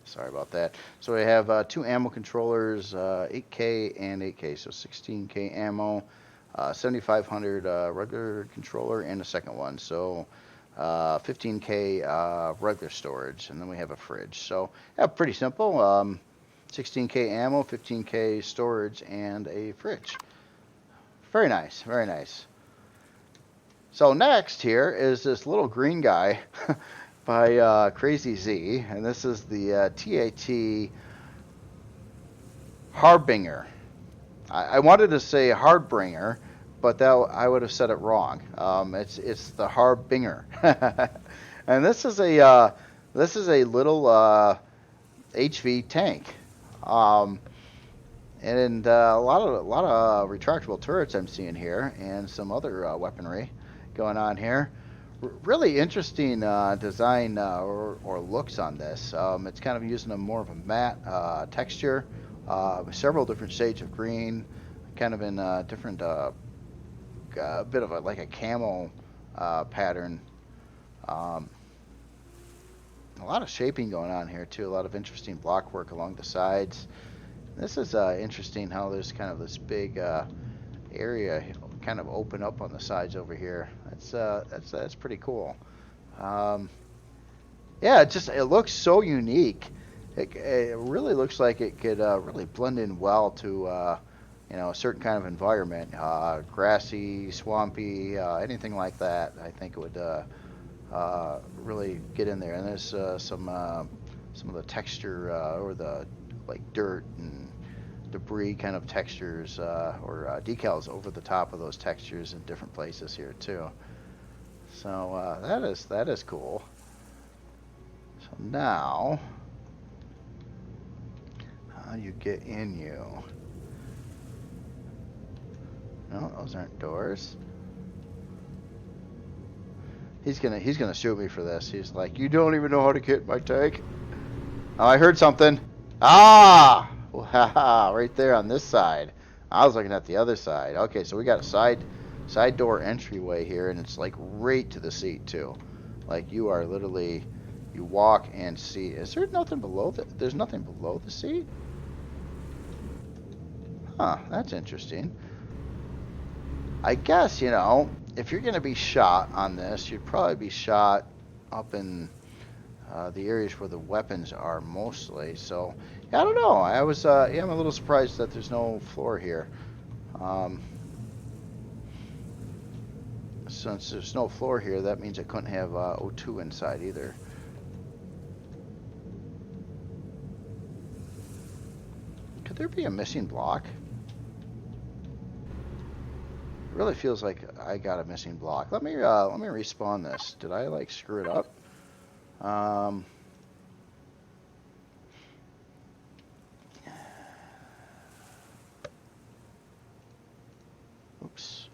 Sorry about that. So we have 2 ammo controllers, 8K and 8K, so 16K ammo, 7500 regular controller, and a second one, so 15K regular storage, and then we have a fridge. So yeah, pretty simple. 16K ammo, 15K storage, and a fridge. Very nice, very nice. So next here is this little green guy by CrazyZ, and this is the TAT Harbinger. I wanted to say Harbinger, but that I would have said it wrong. It's the Harbinger, and this is a little HV tank, and a lot of retractable turrets I'm seeing here, and some other weaponry going on here. Really interesting design or looks on this. It's kind of using a more of a matte texture, several different shades of green, kind of in different, bit of like a camel pattern. A lot of shaping going on here too. A lot of interesting block work along the sides. This is interesting how there's kind of this big area kind of open up on the sides over here. That's pretty cool. Yeah, it looks so unique. It really looks like it could really blend in well to a certain kind of environment, grassy, swampy, anything like that. I think it would really get in there. And there's some of the texture or the like dirt and debris kind of textures or decals over the top of those textures in different places here too. So that is cool. So now, how do you get in you? No, those aren't doors. He's gonna shoot me for this. He's like, you don't even know how to get in my tank. Oh, I heard something. Ah! Wow, right there on this side. I was looking at the other side. Okay, so we got a side door entryway here, and it's like right to the seat too. Like you are literally, you walk and see. Is there nothing below there's nothing below the seat? Huh, that's interesting. I guess, if you're gonna be shot on this, you'd probably be shot up in the areas where the weapons are mostly. So yeah, I don't know. I'm a little surprised that there's no floor here. Since there's no floor here, that means it couldn't have O2 inside either. Could there be a missing block? It really feels like I got a missing block. Let me respawn this. Did I like screw it up? Oops.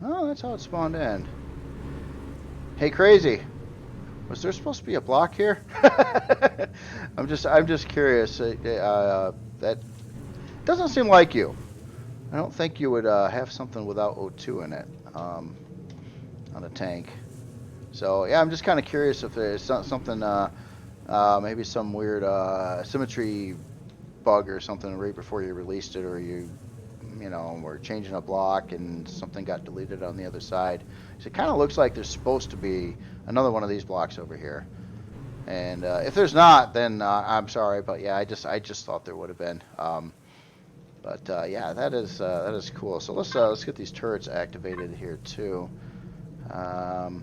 Oh, that's how it spawned in. Hey, Crazy. Was there supposed to be a block here? I'm just curious. That doesn't seem like you. I don't think you would have something without O2 in it on a tank. So yeah, I'm just kind of curious if there's something, maybe some weird symmetry bug or something right before you released it, or you know, were changing a block and something got deleted on the other side. So it kind of looks like there's supposed to be another one of these blocks over here. And if there's not, then I'm sorry, but yeah, I just thought there would have been. Yeah, that is cool. So let's get these turrets activated here too. So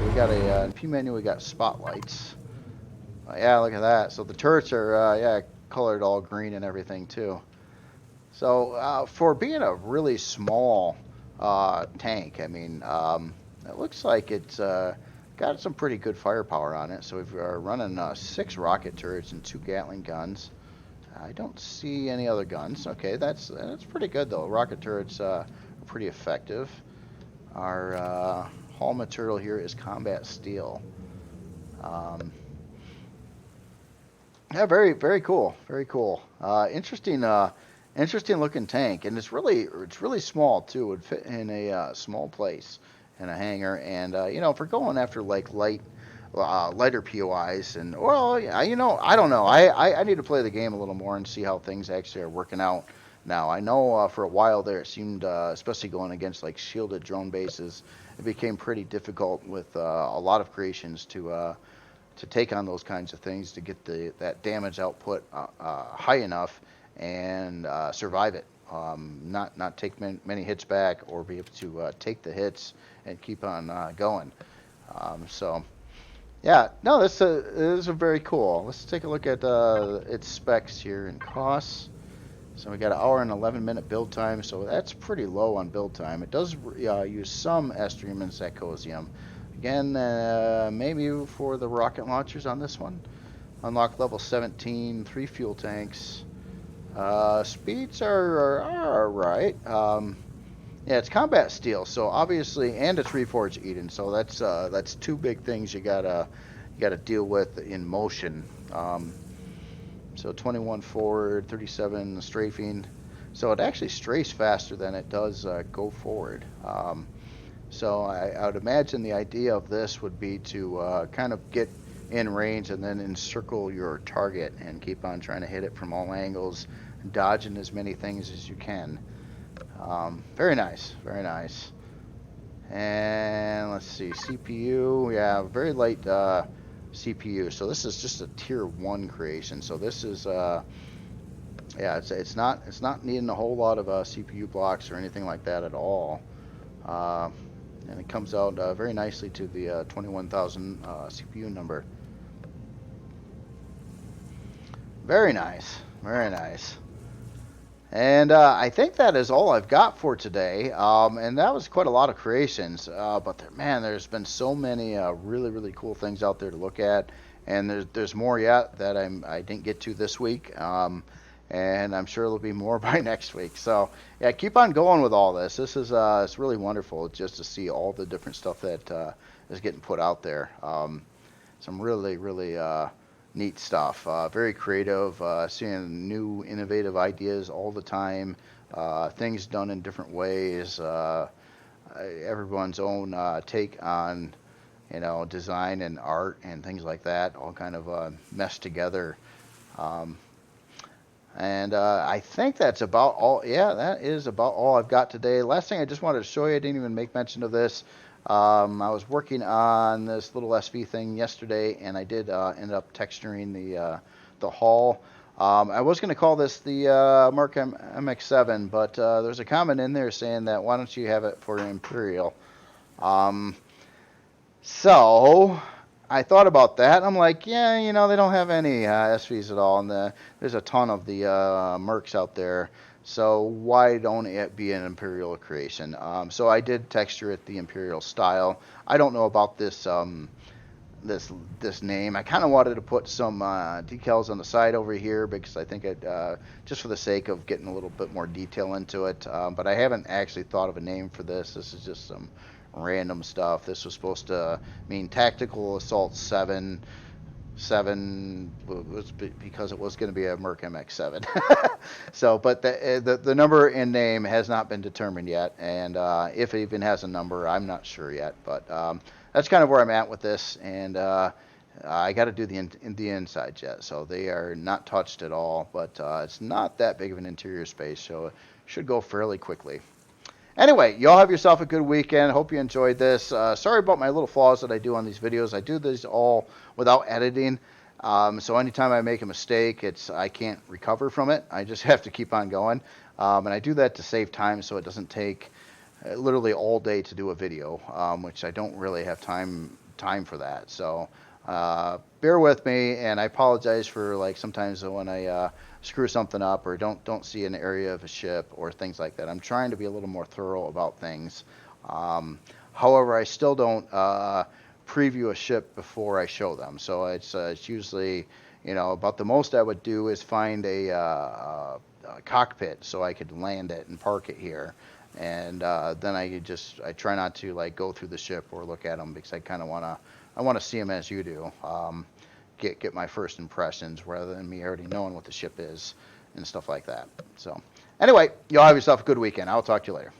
we got in P menu, we got spotlights. Yeah, look at that. So the turrets are yeah, colored all green and everything too. So for being a really small tank, I mean, it looks like it's got some pretty good firepower on it. So we're running 6 rocket turrets and 2 Gatling guns. I don't see any other guns. Okay, that's pretty good though. Rocket turrets are pretty effective. Our hull material here is combat steel. Yeah, very cool, very cool. Interesting looking tank, and it's really small too. It would fit in a small place in a hangar, and you know, if we're going after like lighter POIs, and well, yeah, you know, I don't know. I need to play the game a little more and see how things actually are working out. Now, I know for a while there, it seemed, especially going against like shielded drone bases, it became pretty difficult with a lot of creations to take on those kinds of things, to get that damage output high enough and survive it. Not take many hits back, or be able to take the hits and keep on going. So, yeah, no, this is very cool. Let's take a look at its specs here and costs. So we got an hour and 11-minute build time, so that's pretty low on build time. It does use some estrium and zirconium. Again, maybe for the rocket launchers on this one. Unlock level 17, 3 fuel tanks. Speeds are alright. Yeah, it's combat steel, so obviously, and it's Reforged Eden, so that's 2 big things you gotta deal with in motion. So 21 forward, 37 strafing. So it actually strafes faster than it does go forward. So I would imagine the idea of this would be to kind of get in range and then encircle your target and keep on trying to hit it from all angles, dodging as many things as you can. Very nice, very nice. And let's see, CPU, yeah, very light CPU. So this is just a tier 1 creation. So this is yeah, it's not needing a whole lot of CPU blocks or anything like that at all. And it comes out very nicely to the 21,000 CPU number. Very nice, very nice. And I think that is all I've got for today. And that was quite a lot of creations. But man, there's been so many really cool things out there to look at. And there's more yet that I didn't get to this week. And I'm sure there'll be more by next week. So yeah, keep on going with all this. This is it's really wonderful just to see all the different stuff that is getting put out there. Some really neat stuff. Very creative. Seeing new innovative ideas all the time. Things done in different ways. Everyone's own take on, you know, design and art and things like that. All kind of meshed together. And I think that's about all. Yeah, that is about all I've got today. Last thing I just wanted to show you, I didn't even make mention of this. I was working on this little SV thing yesterday, and I did end up texturing the hull. I was going to call this the Merc MX7, but there's a comment in there saying that why don't you have it for Imperial? So I thought about that, and I'm like, yeah, you know, they don't have any SVs at all, and there's a ton of the Mercs out there, so why don't it be an Imperial creation? So I did texture it the Imperial style. I don't know about this this name. I kind of wanted to put some decals on the side over here because I think it just for the sake of getting a little bit more detail into it. But I haven't actually thought of a name for this. This is just some random stuff. This was supposed to mean Tactical Assault 7. 7 was because it was going to be a Merc MX7. So, but the number and name has not been determined yet, and if it even has a number, I'm not sure yet. But that's kind of where I'm at with this, and I got to do the inside yet, so they are not touched at all. But it's not that big of an interior space, so it should go fairly quickly. Anyway, y'all have yourself a good weekend. Hope you enjoyed this. Sorry about my little flaws that I do on these videos. I do these all without editing. So anytime I make a mistake, I can't recover from it. I just have to keep on going. And I do that to save time so it doesn't take literally all day to do a video, which I don't really have time for that. So bear with me, and I apologize for like sometimes when I screw something up or don't see an area of a ship or things like that. I'm trying to be a little more thorough about things. However, I still don't preview a ship before I show them. So it's usually, about the most I would do is find a cockpit so I could land it and park it here. And then I try not to like go through the ship or look at them because I kind of want to see them as you do. Get my first impressions rather than me already knowing what the ship is and stuff like that. So anyway, y'all have yourself a good weekend. I'll talk to you later.